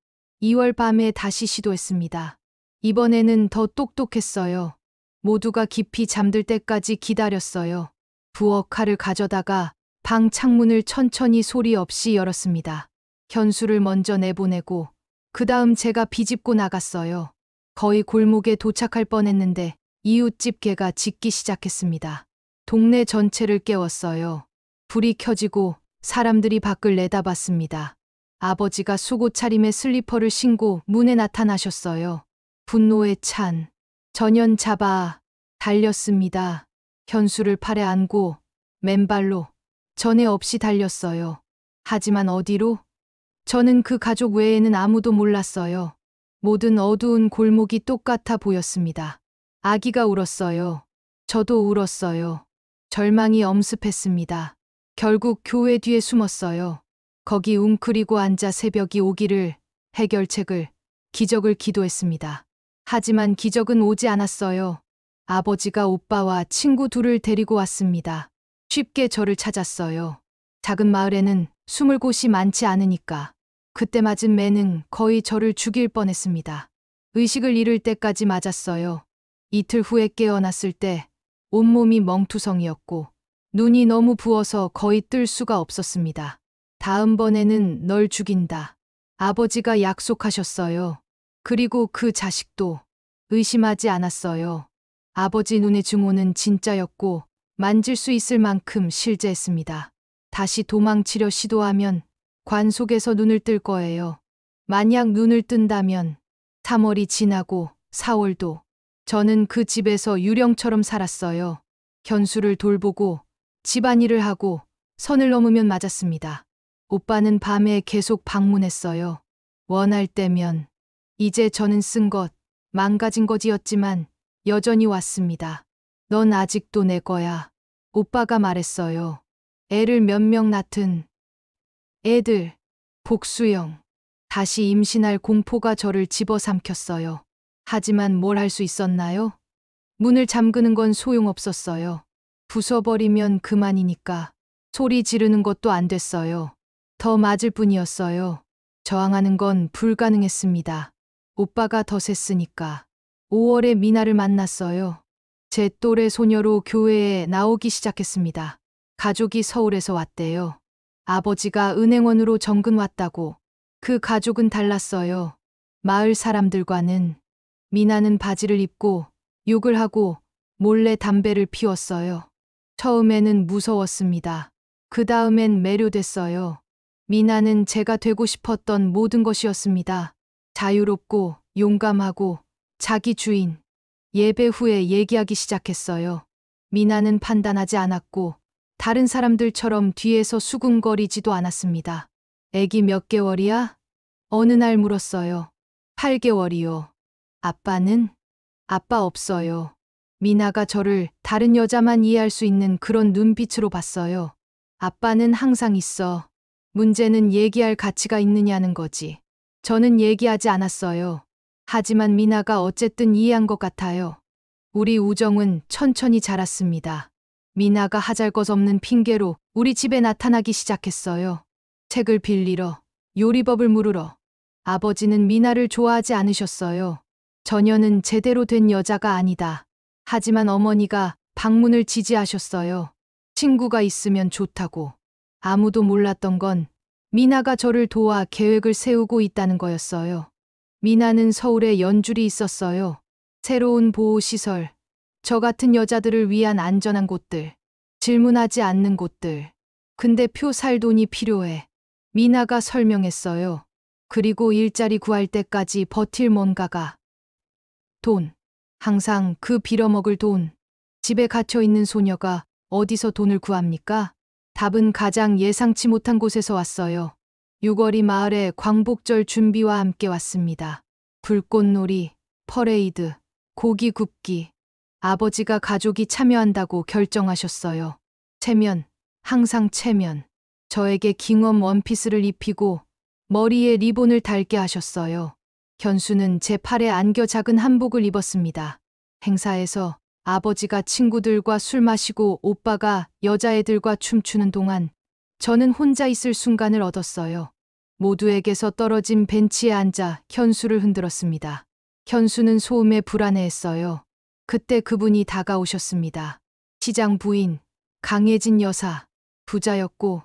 2월 밤에 다시 시도했습니다. 이번에는 더 똑똑했어요. 모두가 깊이 잠들 때까지 기다렸어요. 부엌 칼을 가져다가 방 창문을 천천히 소리 없이 열었습니다. 현수를 먼저 내보내고 그 다음 제가 비집고 나갔어요. 거의 골목에 도착할 뻔했는데 이웃집 개가 짖기 시작했습니다. 동네 전체를 깨웠어요. 불이 켜지고 사람들이 밖을 내다봤습니다. 아버지가 속옷 차림에 슬리퍼를 신고 문에 나타나셨어요. 분노에 찬 전연 잡아 달렸습니다. 현수를 팔에 안고 맨발로 전에 없이 달렸어요. 하지만 어디로? 저는 그 가족 외에는 아무도 몰랐어요. 모든 어두운 골목이 똑같아 보였습니다. 아기가 울었어요. 저도 울었어요. 절망이 엄습했습니다. 결국 교회 뒤에 숨었어요. 거기 웅크리고 앉아 새벽이 오기를, 해결책을, 기적을 기도했습니다. 하지만 기적은 오지 않았어요. 아버지가 오빠와 친구 둘을 데리고 왔습니다. 쉽게 저를 찾았어요. 작은 마을에는 숨을 곳이 많지 않으니까. 그때 맞은 매는 거의 저를 죽일 뻔했습니다. 의식을 잃을 때까지 맞았어요. 이틀 후에 깨어났을 때 온몸이 멍투성이었고 눈이 너무 부어서 거의 뜰 수가 없었습니다. 다음번에는 널 죽인다. 아버지가 약속하셨어요. 그리고 그 자식도 의심하지 않았어요. 아버지 눈의 증오는 진짜였고 만질 수 있을 만큼 실제했습니다. 다시 도망치려 시도하면 관 속에서 눈을 뜰 거예요. 만약 눈을 뜬다면 3월이 지나고 4월도 저는 그 집에서 유령처럼 살았어요. 현수를 돌보고 집안일을 하고 선을 넘으면 맞았습니다. 오빠는 밤에 계속 방문했어요. 원할 때면. 이제 저는 쓴 것, 망가진 것이었지만 여전히 왔습니다. 넌 아직도 내 거야. 오빠가 말했어요. 애를 몇 명 낳든 애들, 복수형. 다시 임신할 공포가 저를 집어삼켰어요. 하지만 뭘 할 수 있었나요? 문을 잠그는 건 소용없었어요. 부숴버리면 그만이니까. 소리 지르는 것도 안 됐어요. 더 맞을 뿐이었어요. 저항하는 건 불가능했습니다. 오빠가 더 셌으니까. 5월에 미나를 만났어요. 제 또래 소녀로 교회에 나오기 시작했습니다. 가족이 서울에서 왔대요. 아버지가 은행원으로 정근 왔다고. 그 가족은 달랐어요. 마을 사람들과는. 미나는 바지를 입고 욕을 하고 몰래 담배를 피웠어요. 처음에는 무서웠습니다. 그 다음엔 매료됐어요. 미나는 제가 되고 싶었던 모든 것이었습니다. 자유롭고 용감하고 자기 주인. 예배 후에 얘기하기 시작했어요. 미나는 판단하지 않았고 다른 사람들처럼 뒤에서 수군거리지도 않았습니다. 애기 몇 개월이야? 어느 날 물었어요. 8개월이요. 아빠는? 아빠 없어요. 미나가 저를 다른 여자만 이해할 수 있는 그런 눈빛으로 봤어요. 아빠는 항상 있어. 문제는 얘기할 가치가 있느냐는 거지. 저는 얘기하지 않았어요. 하지만 미나가 어쨌든 이해한 것 같아요. 우리 우정은 천천히 자랐습니다. 미나가 하잘것없는 핑계로 우리 집에 나타나기 시작했어요. 책을 빌리러, 요리법을 물으러. 아버지는 미나를 좋아하지 않으셨어요. 처녀는 제대로 된 여자가 아니다. 하지만 어머니가 방문을 지지하셨어요. 친구가 있으면 좋다고. 아무도 몰랐던 건 미나가 저를 도와 계획을 세우고 있다는 거였어요. 미나는 서울에 연줄이 있었어요. 새로운 보호시설, 저 같은 여자들을 위한 안전한 곳들, 질문하지 않는 곳들. 근데 표 살 돈이 필요해. 미나가 설명했어요. 그리고 일자리 구할 때까지 버틸 뭔가가. 돈. 항상 그 빌어먹을 돈. 집에 갇혀 있는 소녀가 어디서 돈을 구합니까? 답은 가장 예상치 못한 곳에서 왔어요. 6월이 마을에 광복절 준비와 함께 왔습니다. 불꽃놀이, 퍼레이드, 고기 굽기. 아버지가 가족이 참여한다고 결정하셨어요. 체면, 항상 체면. 저에게 깅엄 원피스를 입히고 머리에 리본을 달게 하셨어요. 현수는 제 팔에 안겨 작은 한복을 입었습니다. 행사에서 아버지가 친구들과 술 마시고 오빠가 여자애들과 춤추는 동안 저는 혼자 있을 순간을 얻었어요. 모두에게서 떨어진 벤치에 앉아 현수를 흔들었습니다. 현수는 소음에 불안해했어요. 그때 그분이 다가오셨습니다. 시장 부인, 강혜진 여사, 부자였고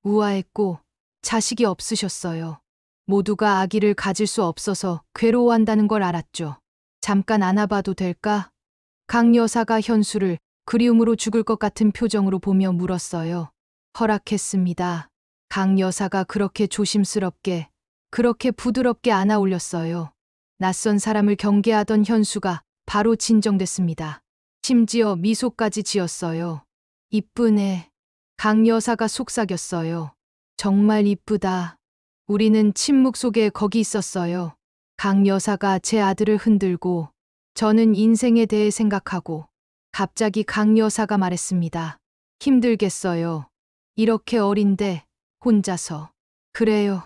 우아했고 자식이 없으셨어요. 모두가 아기를 가질 수 없어서 괴로워한다는 걸 알았죠. 잠깐 안아봐도 될까? 강 여사가 현수를 그리움으로 죽을 것 같은 표정으로 보며 물었어요. 허락했습니다. 강 여사가 그렇게 조심스럽게, 그렇게 부드럽게 안아 올렸어요. 낯선 사람을 경계하던 현수가 바로 진정됐습니다. 심지어 미소까지 지었어요. 이쁜 애. 강 여사가 속삭였어요. 정말 이쁘다. 우리는 침묵 속에 거기 있었어요. 강 여사가 제 아들을 흔들고 저는 인생에 대해 생각하고 갑자기 강 여사가 말했습니다. 힘들겠어요. 이렇게 어린데 혼자서. 그래요.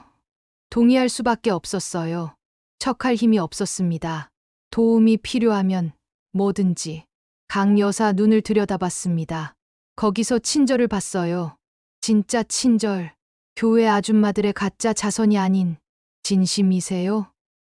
동의할 수밖에 없었어요. 척할 힘이 없었습니다. 도움이 필요하면 뭐든지. 강 여사 눈을 들여다봤습니다. 거기서 친절을 봤어요. 진짜 친절. 교회 아줌마들의 가짜 자선이 아닌 진심이세요?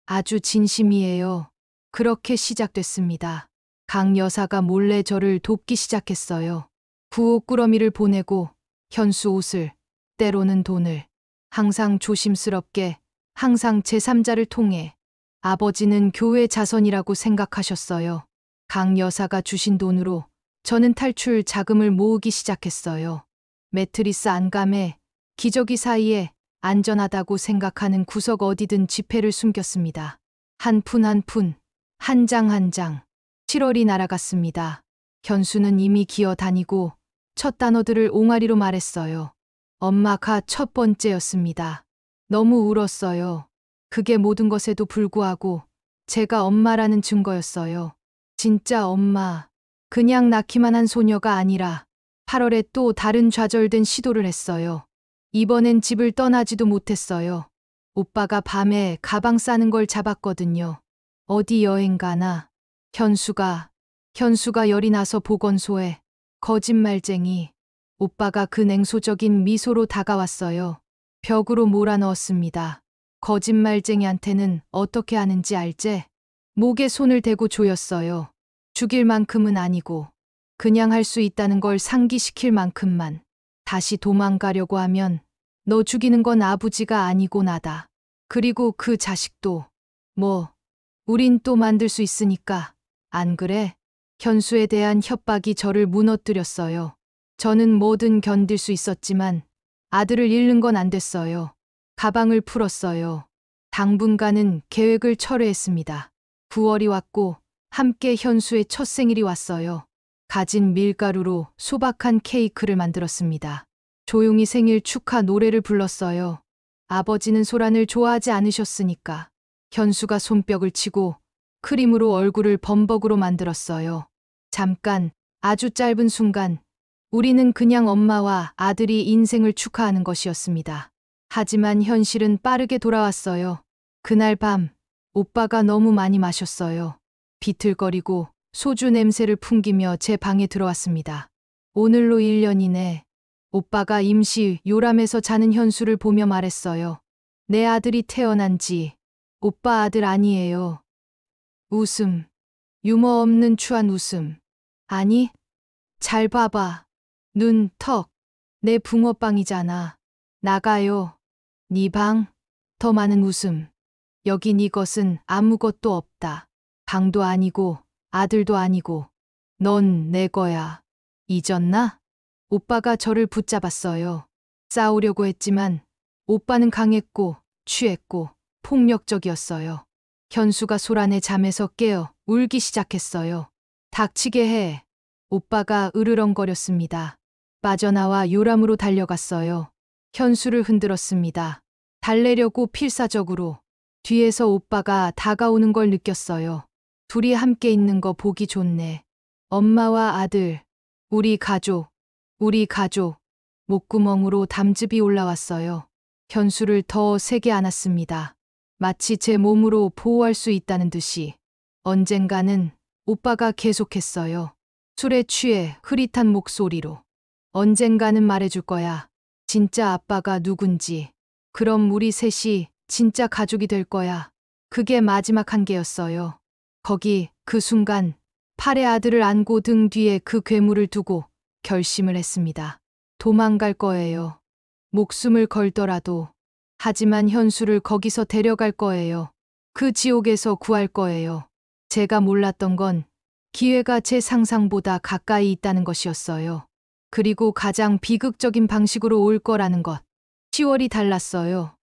아주 진심이에요. 그렇게 시작됐습니다. 강 여사가 몰래 저를 돕기 시작했어요. 구옥꾸러미를 보내고 현수 옷을, 때로는 돈을, 항상 조심스럽게, 항상 제3자를 통해. 아버지는 교회 자선이라고 생각하셨어요. 강 여사가 주신 돈으로 저는 탈출 자금을 모으기 시작했어요. 매트리스 안감에 기저귀 사이에 안전하다고 생각하는 구석 어디든 지폐를 숨겼습니다. 한 푼 한 푼, 한 장 한 장. 7월이 날아갔습니다. 현수는 이미 기어 다니고 첫 단어들을 옹알이로 말했어요. 엄마가 첫 번째였습니다. 너무 울었어요. 그게 모든 것에도 불구하고 제가 엄마라는 증거였어요. 진짜 엄마. 그냥 낳기만 한 소녀가 아니라 8월에 또 다른 좌절된 시도를 했어요. 이번엔 집을 떠나지도 못했어요. 오빠가 밤에 가방 싸는 걸 잡았거든요. 어디 여행 가나? 현수가 열이 나서 보건소에. 거짓말쟁이. 오빠가 그 냉소적인 미소로 다가왔어요. 벽으로 몰아넣었습니다. 거짓말쟁이한테는 어떻게 하는지 알제? 목에 손을 대고 조였어요. 죽일 만큼은 아니고 그냥 할 수 있다는 걸 상기시킬 만큼만. 다시 도망가려고 하면 너 죽이는 건 아버지가 아니고 나다. 그리고 그 자식도. 뭐 우린 또 만들 수 있으니까. 안 그래? 현수에 대한 협박이 저를 무너뜨렸어요. 저는 뭐든 견딜 수 있었지만 아들을 잃는 건 안 됐어요. 가방을 풀었어요. 당분간은 계획을 철회했습니다. 9월이 왔고 함께 현수의 첫 생일이 왔어요. 가진 밀가루로 소박한 케이크를 만들었습니다. 조용히 생일 축하 노래를 불렀어요. 아버지는 소란을 좋아하지 않으셨으니까. 현수가 손뼉을 치고 크림으로 얼굴을 범벅으로 만들었어요. 잠깐, 아주 짧은 순간, 우리는 그냥 엄마와 아들이 인생을 축하하는 것이었습니다. 하지만 현실은 빠르게 돌아왔어요. 그날 밤 오빠가 너무 많이 마셨어요. 비틀거리고 소주 냄새를 풍기며 제 방에 들어왔습니다. 오늘로 1년이네. 오빠가 임시 요람에서 자는 현수를 보며 말했어요. 내 아들이 태어난 지 오빠 아들 아니에요. 웃음. 유머 없는 추한 웃음. 아니, 잘 봐봐. 눈, 턱. 내 붕어빵이잖아. 나가요. 네 방. 더 많은 웃음. 여긴 이것은 아무것도 없다. 방도 아니고 아들도 아니고 넌 내 거야. 잊었나? 오빠가 저를 붙잡았어요. 싸우려고 했지만 오빠는 강했고 취했고 폭력적이었어요. 현수가 소란의 잠에서 깨어 울기 시작했어요. 닥치게 해. 오빠가 으르렁거렸습니다. 빠져나와 요람으로 달려갔어요. 현수를 흔들었습니다. 달래려고 필사적으로. 뒤에서 오빠가 다가오는 걸 느꼈어요. 둘이 함께 있는 거 보기 좋네. 엄마와 아들, 우리 가족, 우리 가족. 목구멍으로 담즙이 올라왔어요. 현수를 더 세게 안았습니다. 마치 제 몸으로 보호할 수 있다는 듯이. 언젠가는 오빠가 계속했어요. 술에 취해 흐릿한 목소리로. 언젠가는 말해줄 거야. 진짜 아빠가 누군지. 그럼 우리 셋이 진짜 가족이 될 거야. 그게 마지막 한계였어요. 거기 그 순간 팔에 아들을 안고 등 뒤에 그 괴물을 두고 결심을 했습니다. 도망갈 거예요. 목숨을 걸더라도. 하지만 현수를 거기서 데려갈 거예요. 그 지옥에서 구할 거예요. 제가 몰랐던 건 기회가 제 상상보다 가까이 있다는 것이었어요. 그리고 가장 비극적인 방식으로 올 거라는 것. 10월이 달랐어요.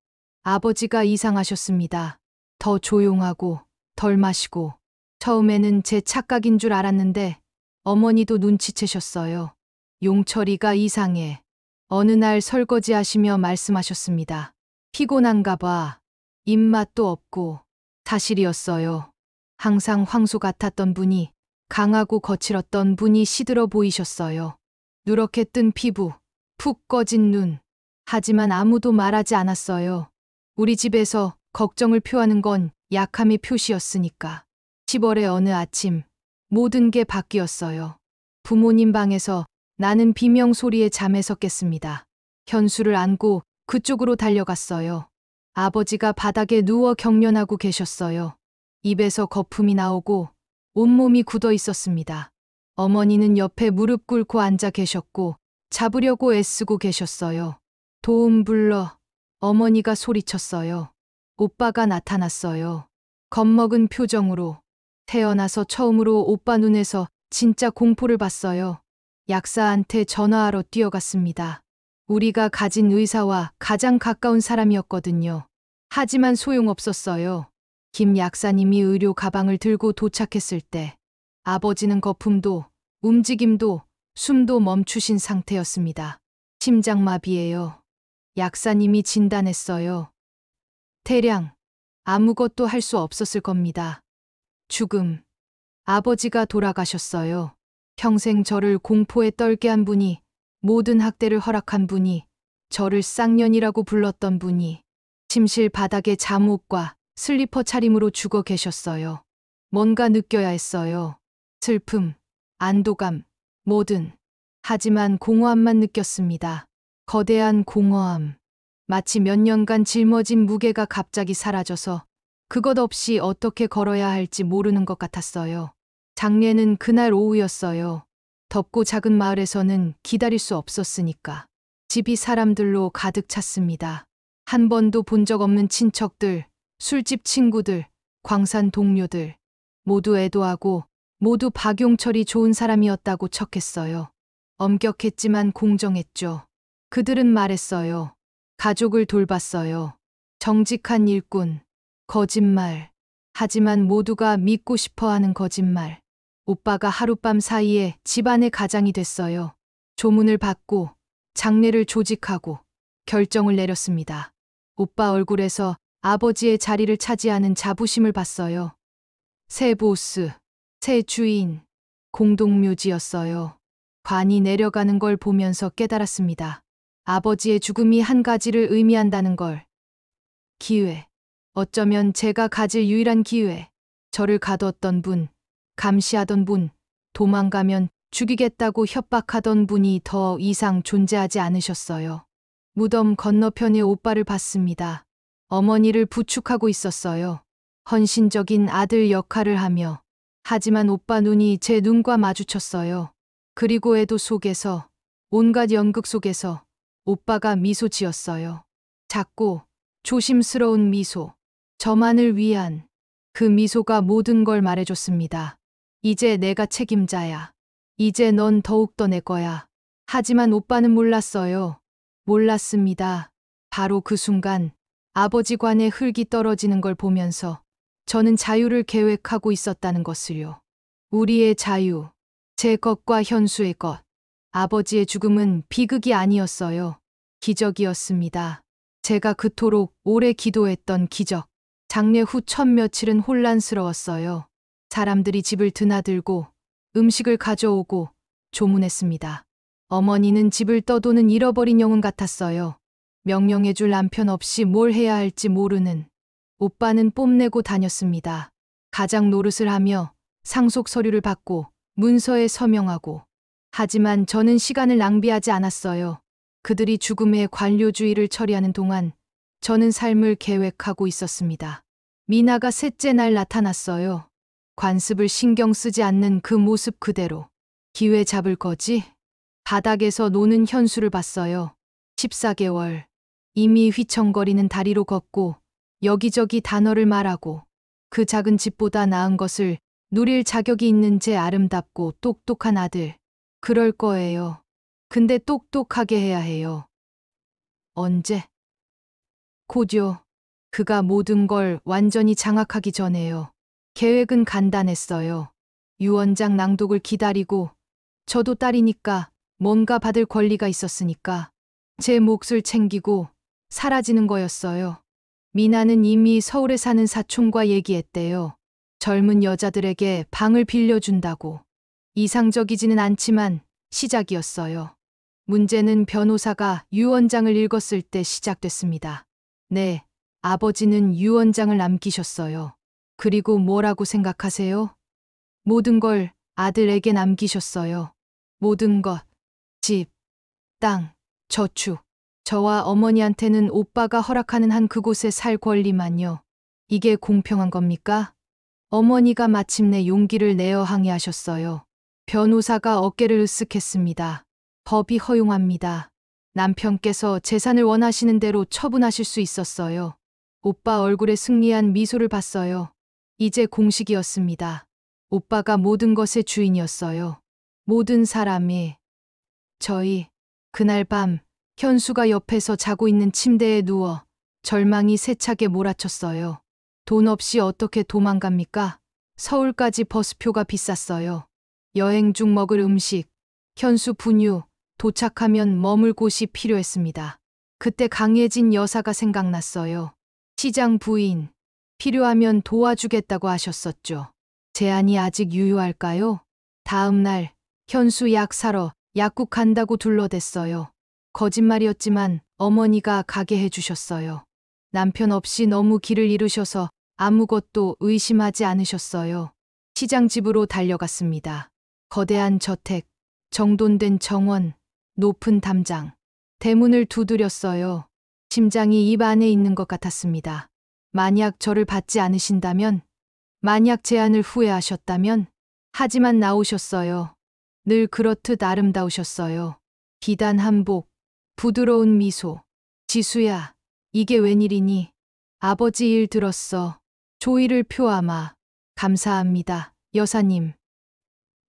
아버지가 이상하셨습니다. 더 조용하고 덜 마시고. 처음에는 제 착각인 줄 알았는데 어머니도 눈치채셨어요. 용철이가 이상해. 어느 날 설거지하시며 말씀하셨습니다. 피곤한가 봐. 입맛도 없고. 사실이었어요. 항상 황소 같았던 분이, 강하고 거칠었던 분이 시들어 보이셨어요. 누렇게 뜬 피부, 푹 꺼진 눈. 하지만 아무도 말하지 않았어요. 우리 집에서 걱정을 표하는 건 약함의 표시였으니까. 10월의 어느 아침, 모든 게 바뀌었어요. 부모님 방에서 나는 비명 소리에 잠에서 깼습니다. 현수를 안고 그쪽으로 달려갔어요. 아버지가 바닥에 누워 경련하고 계셨어요. 입에서 거품이 나오고 온몸이 굳어 있었습니다. 어머니는 옆에 무릎 꿇고 앉아 계셨고 잡으려고 애쓰고 계셨어요. 도움 불러. 어머니가 소리쳤어요. 오빠가 나타났어요. 겁먹은 표정으로. 태어나서 처음으로 오빠 눈에서 진짜 공포를 봤어요. 약사한테 전화하러 뛰어갔습니다. 우리가 가진 의사와 가장 가까운 사람이었거든요. 하지만 소용없었어요. 김 약사님이 의료 가방을 들고 도착했을 때 아버지는 거품도 움직임도 숨도 멈추신 상태였습니다. 심장마비예요. 약사님이 진단했어요. 대량 아무것도 할 수 없었을 겁니다. 죽음. 아버지가 돌아가셨어요. 평생 저를 공포에 떨게 한 분이, 모든 학대를 허락한 분이, 저를 쌍년이라고 불렀던 분이 침실 바닥에 잠옷과 슬리퍼 차림으로 죽어 계셨어요. 뭔가 느껴야 했어요. 슬픔, 안도감, 뭐든. 하지만 공허함만 느꼈습니다. 거대한 공허함. 마치 몇 년간 짊어진 무게가 갑자기 사라져서 그것 없이 어떻게 걸어야 할지 모르는 것 같았어요. 장례는 그날 오후였어요. 덥고 작은 마을에서는 기다릴 수 없었으니까. 집이 사람들로 가득 찼습니다. 한 번도 본 적 없는 친척들, 술집 친구들, 광산 동료들. 모두 애도하고 모두 박용철이 좋은 사람이었다고 척했어요. 엄격했지만 공정했죠. 그들은 말했어요. 가족을 돌봤어요. 정직한 일꾼. 거짓말. 하지만 모두가 믿고 싶어 하는 거짓말. 오빠가 하룻밤 사이에 집안의 가장이 됐어요. 조문을 받고 장례를 조직하고 결정을 내렸습니다. 오빠 얼굴에서 아버지의 자리를 차지하는 자부심을 봤어요. 새 보스, 새 주인, 공동묘지였어요. 관이 내려가는 걸 보면서 깨달았습니다. 아버지의 죽음이 한 가지를 의미한다는 걸. 기회. 어쩌면 제가 가질 유일한 기회. 저를 가뒀던 분, 감시하던 분, 도망가면 죽이겠다고 협박하던 분이 더 이상 존재하지 않으셨어요. 무덤 건너편에 오빠를 봤습니다. 어머니를 부축하고 있었어요. 헌신적인 아들 역할을 하며. 하지만 오빠 눈이 제 눈과 마주쳤어요. 그리고 애도 속에서, 온갖 연극 속에서 오빠가 미소 지었어요. 작고 조심스러운 미소. 저만을 위한 그 미소가 모든 걸 말해줬습니다. 이제 내가 책임자야. 이제 넌 더욱더 내 거야. 하지만 오빠는 몰랐어요. 몰랐습니다. 바로 그 순간 아버지 관에 흙이 떨어지는 걸 보면서 저는 자유를 계획하고 있었다는 것을요. 우리의 자유, 제 것과 현수의 것. 아버지의 죽음은 비극이 아니었어요. 기적이었습니다. 제가 그토록 오래 기도했던 기적. 장례 후 첫 며칠은 혼란스러웠어요. 사람들이 집을 드나들고 음식을 가져오고 조문했습니다. 어머니는 집을 떠도는 잃어버린 영혼 같았어요. 명령해줄 남편 없이 뭘 해야 할지 모르는. 오빠는 뽐내고 다녔습니다. 가장 노릇을 하며 상속 서류를 받고 문서에 서명하고. 하지만 저는 시간을 낭비하지 않았어요. 그들이 죽음의 관료주의를 처리하는 동안 저는 삶을 계획하고 있었습니다. 미나가 셋째 날 나타났어요. 관습을 신경 쓰지 않는 그 모습 그대로. 기회 잡을 거지? 바닥에서 노는 현수를 봤어요. 14개월. 이미 휘청거리는 다리로 걷고 여기저기 단어를 말하고 그 작은 집보다 나은 것을 누릴 자격이 있는 제 아름답고 똑똑한 아들. 그럴 거예요. 근데 똑똑하게 해야 해요. 언제? 곧요. 그가 모든 걸 완전히 장악하기 전에요. 계획은 간단했어요. 유언장 낭독을 기다리고 저도 딸이니까 뭔가 받을 권리가 있었으니까 제 몫을 챙기고 사라지는 거였어요. 미나는 이미 서울에 사는 사촌과 얘기했대요. 젊은 여자들에게 방을 빌려준다고. 이상적이지는 않지만 시작이었어요. 문제는 변호사가 유언장을 읽었을 때 시작됐습니다. 네, 아버지는 유언장을 남기셨어요. 그리고 뭐라고 생각하세요? 모든 걸 아들에게 남기셨어요. 모든 것. 집, 땅, 저축. 저와 어머니한테는 오빠가 허락하는 한 그곳에 살 권리만요. 이게 공평한 겁니까? 어머니가 마침내 용기를 내어 항의하셨어요. 변호사가 어깨를 으쓱했습니다. 법이 허용합니다. 남편께서 재산을 원하시는 대로 처분하실 수 있었어요. 오빠 얼굴에 승리한 미소를 봤어요. 이제 공식이었습니다. 오빠가 모든 것의 주인이었어요. 모든 사람이. 저희. 그날 밤 현수가 옆에서 자고 있는 침대에 누워 절망이 세차게 몰아쳤어요. 돈 없이 어떻게 도망갑니까? 서울까지 버스표가 비쌌어요. 여행 중 먹을 음식, 현수 분유, 도착하면 머물 곳이 필요했습니다. 그때 강예진 여사가 생각났어요. 시장 부인, 필요하면 도와주겠다고 하셨었죠. 제안이 아직 유효할까요? 다음 날 현수 약 사러 약국 간다고 둘러댔어요. 거짓말이었지만 어머니가 가게 해주셨어요. 남편 없이 너무 길을 잃으셔서 아무것도 의심하지 않으셨어요. 시장 집으로 달려갔습니다. 거대한 저택, 정돈된 정원, 높은 담장. 대문을 두드렸어요. 심장이 입 안에 있는 것 같았습니다. 만약 저를 받지 않으신다면, 만약 제안을 후회하셨다면, 하지만 나오셨어요. 늘 그렇듯 아름다우셨어요. 비단 한복, 부드러운 미소. 지수야, 이게 웬일이니? 아버지 일 들었어. 조의를 표하마. 감사합니다, 여사님.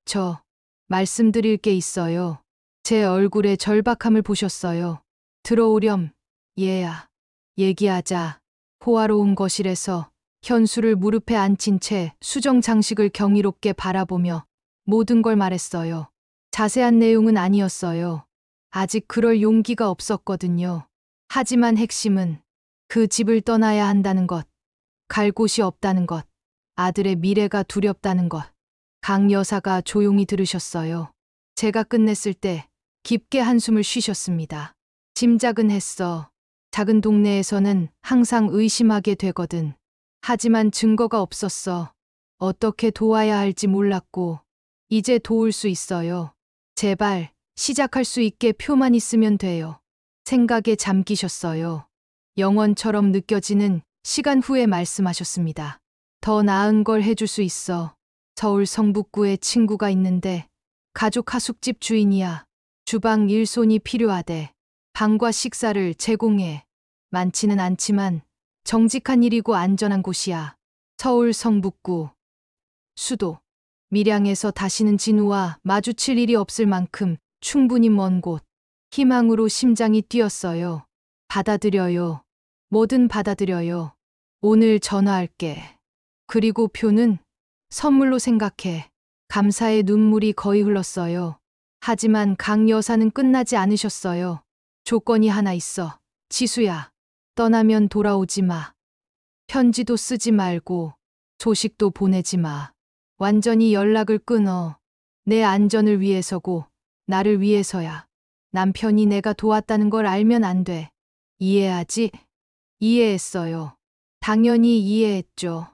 저, 말씀드릴 게 있어요. 제 얼굴에 절박함을 보셨어요. 들어오렴, 얘야. 얘기하자. 호화로운 거실에서 현수를 무릎에 앉힌 채 수정 장식을 경이롭게 바라보며 모든 걸 말했어요. 자세한 내용은 아니었어요. 아직 그럴 용기가 없었거든요. 하지만 핵심은 그 집을 떠나야 한다는 것, 갈 곳이 없다는 것, 아들의 미래가 두렵다는 것. 강 여사가 조용히 들으셨어요. 제가 끝냈을 때 깊게 한숨을 쉬셨습니다. 짐작은 했어. 작은 동네에서는 항상 의심하게 되거든. 하지만 증거가 없었어. 어떻게 도와야 할지 몰랐고, 이제 도울 수 있어요. 제발, 시작할 수 있게 표만 있으면 돼요. 생각에 잠기셨어요. 영원처럼 느껴지는 시간 후에 말씀하셨습니다. 더 나은 걸 해줄 수 있어. 서울 성북구에 친구가 있는데 가족 하숙집 주인이야. 주방 일손이 필요하대. 방과 식사를 제공해. 많지는 않지만 정직한 일이고 안전한 곳이야. 서울 성북구. 수도. 밀양에서 다시는 진우와 마주칠 일이 없을 만큼 충분히 먼 곳. 희망으로 심장이 뛰었어요. 받아들여요. 뭐든 받아들여요. 오늘 전화할게. 그리고 표는 선물로 생각해. 감사의 눈물이 거의 흘렀어요. 하지만 강 여사는 끝나지 않으셨어요. 조건이 하나 있어. 지수야. 떠나면 돌아오지 마. 편지도 쓰지 말고 소식도 보내지 마. 완전히 연락을 끊어. 내 안전을 위해서고 나를 위해서야. 남편이 내가 도왔다는 걸 알면 안 돼. 이해하지? 이해했어요. 당연히 이해했죠.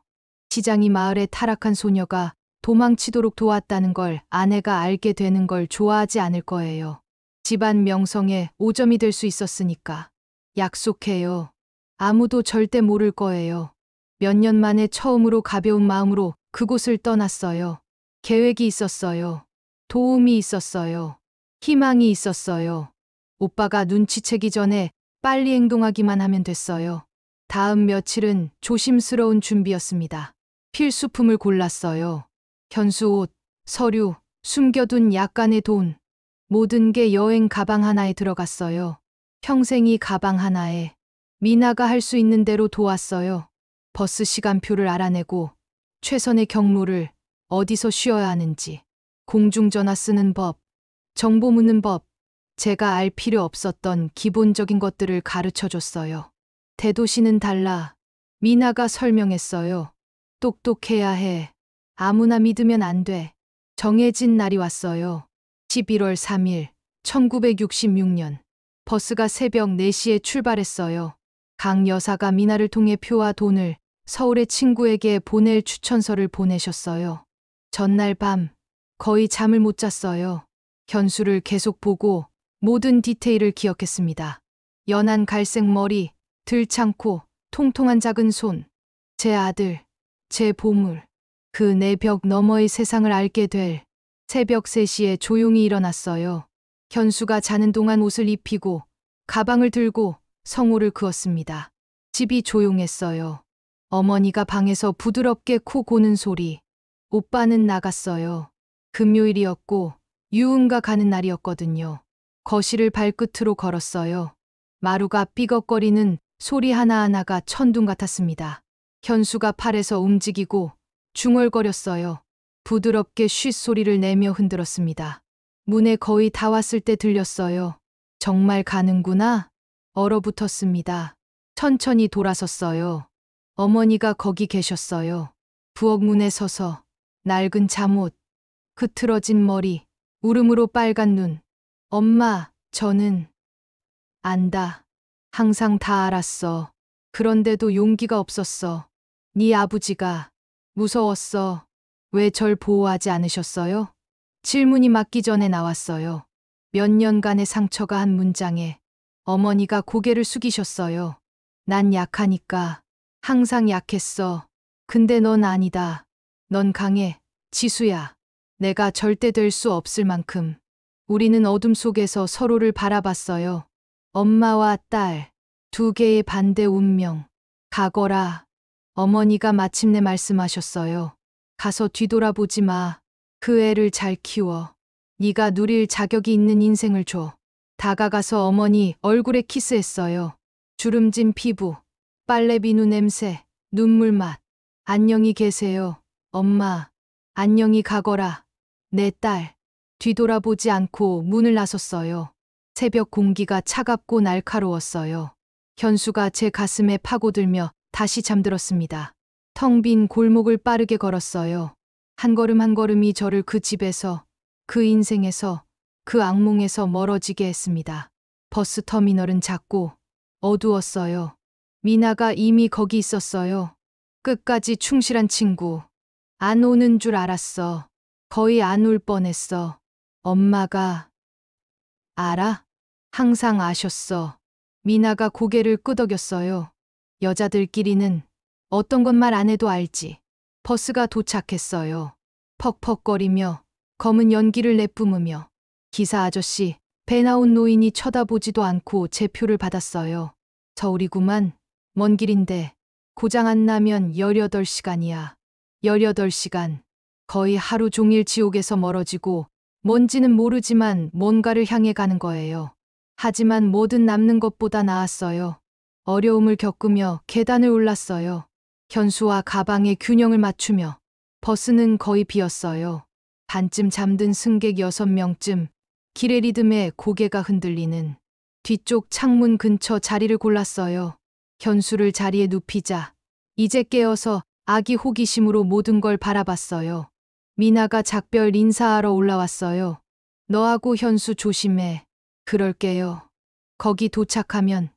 시장이 마을에 타락한 소녀가 도망치도록 도왔다는 걸 아내가 알게 되는 걸 좋아하지 않을 거예요. 집안 명성에 오점이 될 수 있었으니까. 약속해요. 아무도 절대 모를 거예요. 몇 년 만에 처음으로 가벼운 마음으로 그곳을 떠났어요. 계획이 있었어요. 도움이 있었어요. 희망이 있었어요. 오빠가 눈치채기 전에 빨리 행동하기만 하면 됐어요. 다음 며칠은 조심스러운 준비였습니다. 필수품을 골랐어요. 현수 옷, 서류, 숨겨둔 약간의 돈. 모든 게 여행 가방 하나에 들어갔어요. 평생이 가방 하나에. 미나가 할 수 있는 대로 도왔어요. 버스 시간표를 알아내고 최선의 경로를 어디서 쉬어야 하는지, 공중전화 쓰는 법, 정보 묻는 법, 제가 알 필요 없었던 기본적인 것들을 가르쳐 줬어요. 대도시는 달라. 미나가 설명했어요. 똑똑해야 해. 아무나 믿으면 안 돼. 정해진 날이 왔어요. 11월 3일, 1966년. 버스가 새벽 4시에 출발했어요. 강 여사가 미나를 통해 표와 돈을 서울의 친구에게 보낼 추천서를 보내셨어요. 전날 밤, 거의 잠을 못 잤어요. 현수를 계속 보고 모든 디테일을 기억했습니다. 연한 갈색 머리, 들창코, 통통한 작은 손. 제 아들, 제 보물. 그 내벽 너머의 세상을 알게 될 새벽 3시에 조용히 일어났어요. 현수가 자는 동안 옷을 입히고 가방을 들고 성호를 그었습니다. 집이 조용했어요. 어머니가 방에서 부드럽게 코 고는 소리. 오빠는 나갔어요. 금요일이었고 유흥가 가는 날이었거든요. 거실을 발끝으로 걸었어요. 마루가 삐걱거리는 소리 하나하나가 천둥 같았습니다. 현수가 팔에서 움직이고 중얼거렸어요. 부드럽게 쉿 소리를 내며 흔들었습니다. 문에 거의 다 왔을 때 들렸어요. 정말 가는구나. 얼어붙었습니다. 천천히 돌아섰어요. 어머니가 거기 계셨어요. 부엌 문에 서서 낡은 잠옷, 흐트러진 머리, 울음으로 빨간 눈. 엄마, 저는 안다. 항상 다 알았어. 그런데도 용기가 없었어. 네 아버지가 무서웠어. 왜 절 보호하지 않으셨어요? 질문이 맞기 전에 나왔어요. 몇 년간의 상처가 한 문장에 어머니가 고개를 숙이셨어요. 난 약하니까. 항상 약했어. 근데 넌 아니다. 넌 강해. 지수야. 내가 절대 될 수 없을 만큼. 우리는 어둠 속에서 서로를 바라봤어요. 엄마와 딸. 두 개의 반대 운명. 가거라. 어머니가 마침내 말씀하셨어요. 가서 뒤돌아보지 마. 그 애를 잘 키워. 네가 누릴 자격이 있는 인생을 줘. 다가가서 어머니 얼굴에 키스했어요. 주름진 피부, 빨래 비누 냄새, 눈물 맛. 안녕히 계세요. 엄마. 안녕히 가거라. 내 딸. 뒤돌아보지 않고 문을 나섰어요. 새벽 공기가 차갑고 날카로웠어요. 현수가 제 가슴에 파고들며 다시 잠들었습니다. 텅 빈 골목을 빠르게 걸었어요. 한 걸음 한 걸음이 저를 그 집에서, 그 인생에서, 그 악몽에서 멀어지게 했습니다. 버스 터미널은 작고 어두웠어요. 미나가 이미 거기 있었어요. 끝까지 충실한 친구. 안 오는 줄 알았어. 거의 안 올 뻔했어. 엄마가 알아? 항상 아셨어. 미나가 고개를 끄덕였어요. 여자들끼리는 어떤 건 말 안 해도 알지. 버스가 도착했어요. 퍽퍽거리며 검은 연기를 내뿜으며 기사 아저씨, 배 나온 노인이 쳐다보지도 않고 제 표를 받았어요. 서울이구만. 먼 길인데 고장 안 나면 18시간이야. 18시간. 거의 하루 종일 지옥에서 멀어지고 뭔지는 모르지만 뭔가를 향해 가는 거예요. 하지만 뭐든 남는 것보다 나았어요. 어려움을 겪으며 계단을 올랐어요. 현수와 가방의 균형을 맞추며 버스는 거의 비었어요. 반쯤 잠든 승객 6명쯤 길의 리듬에 고개가 흔들리는 뒤쪽 창문 근처 자리를 골랐어요. 현수를 자리에 눕히자 이제 깨어서 아기 호기심으로 모든 걸 바라봤어요. 미나가 작별 인사하러 올라왔어요. 너하고 현수 조심해. 그럴게요. 거기 도착하면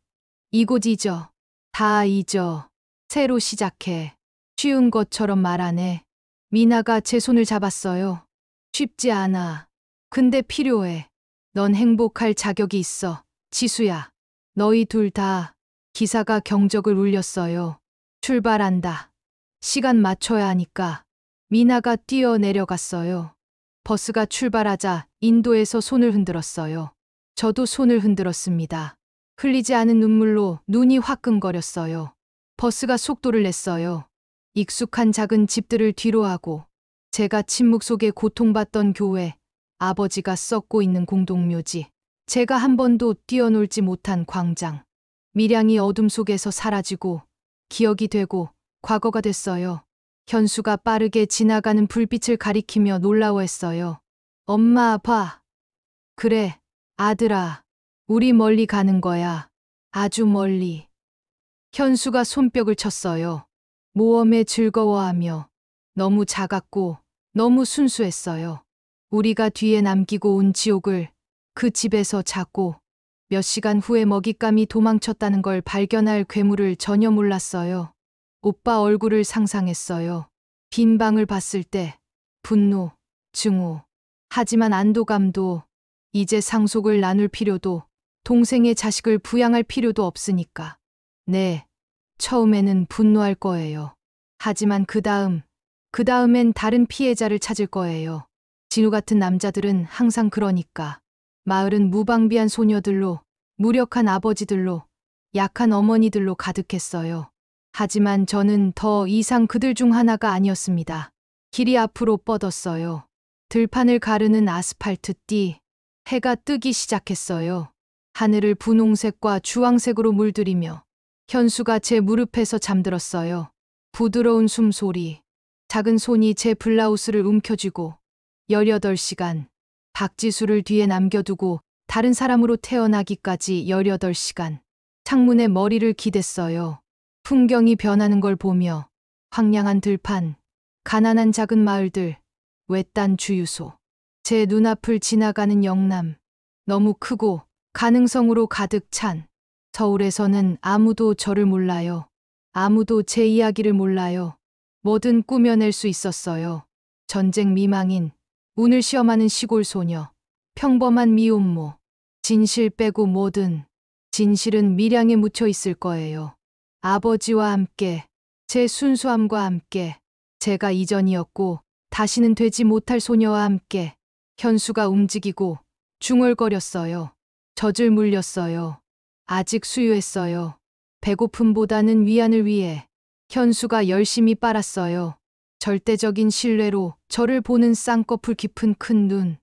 이곳 잊어. 다 잊어. 새로 시작해. 쉬운 것처럼 말 안 해. 미나가 제 손을 잡았어요. 쉽지 않아. 근데 필요해. 넌 행복할 자격이 있어. 지수야. 너희 둘 다. 기사가 경적을 울렸어요. 출발한다. 시간 맞춰야 하니까. 미나가 뛰어 내려갔어요. 버스가 출발하자 인도에서 손을 흔들었어요. 저도 손을 흔들었습니다. 흘리지 않은 눈물로 눈이 화끈거렸어요. 버스가 속도를 냈어요. 익숙한 작은 집들을 뒤로하고 제가 침묵 속에 고통받던 교회, 아버지가 썩고 있는 공동묘지, 제가 한 번도 뛰어놀지 못한 광장. 밀양이 어둠 속에서 사라지고 기억이 되고 과거가 됐어요. 현수가 빠르게 지나가는 불빛을 가리키며 놀라워했어요. 엄마, 봐. 그래, 아들아. 우리 멀리 가는 거야. 아주 멀리. 현수가 손뼉을 쳤어요. 모험에 즐거워하며 너무 작았고 너무 순수했어요. 우리가 뒤에 남기고 온 지옥을 그 집에서 찾고 몇 시간 후에 먹잇감이 도망쳤다는 걸 발견할 괴물을 전혀 몰랐어요. 오빠 얼굴을 상상했어요. 빈 방을 봤을 때 분노, 증오, 하지만 안도감도 이제 상속을 나눌 필요도 동생의 자식을 부양할 필요도 없으니까. 네, 처음에는 분노할 거예요. 하지만 그 다음엔 다른 피해자를 찾을 거예요. 진우 같은 남자들은 항상 그러니까. 마을은 무방비한 소녀들로, 무력한 아버지들로, 약한 어머니들로 가득했어요. 하지만 저는 더 이상 그들 중 하나가 아니었습니다. 길이 앞으로 뻗었어요. 들판을 가르는 아스팔트 띠. 해가 뜨기 시작했어요. 하늘을 분홍색과 주황색으로 물들이며 현수가 제 무릎에서 잠들었어요. 부드러운 숨소리. 작은 손이 제 블라우스를 움켜쥐고 18시간. 박지수를 뒤에 남겨두고 다른 사람으로 태어나기까지 18시간. 창문에 머리를 기댔어요. 풍경이 변하는 걸 보며 황량한 들판, 가난한 작은 마을들, 외딴 주유소. 제 눈앞을 지나가는 영남. 너무 크고 가능성으로 가득 찬. 서울에서는 아무도 저를 몰라요. 아무도 제 이야기를 몰라요. 뭐든 꾸며낼 수 있었어요. 전쟁 미망인, 운을 시험하는 시골 소녀, 평범한 미혼모. 진실 빼고 뭐든. 진실은 밀양에 묻혀 있을 거예요. 아버지와 함께, 제 순수함과 함께, 제가 이전이었고 다시는 되지 못할 소녀와 함께. 현수가 움직이고 중얼거렸어요. 젖을 물렸어요. 아직 수유했어요. 배고픔보다는 위안을 위해. 현수가 열심히 빨았어요. 절대적인 신뢰로 저를 보는 쌍꺼풀 깊은 큰 눈.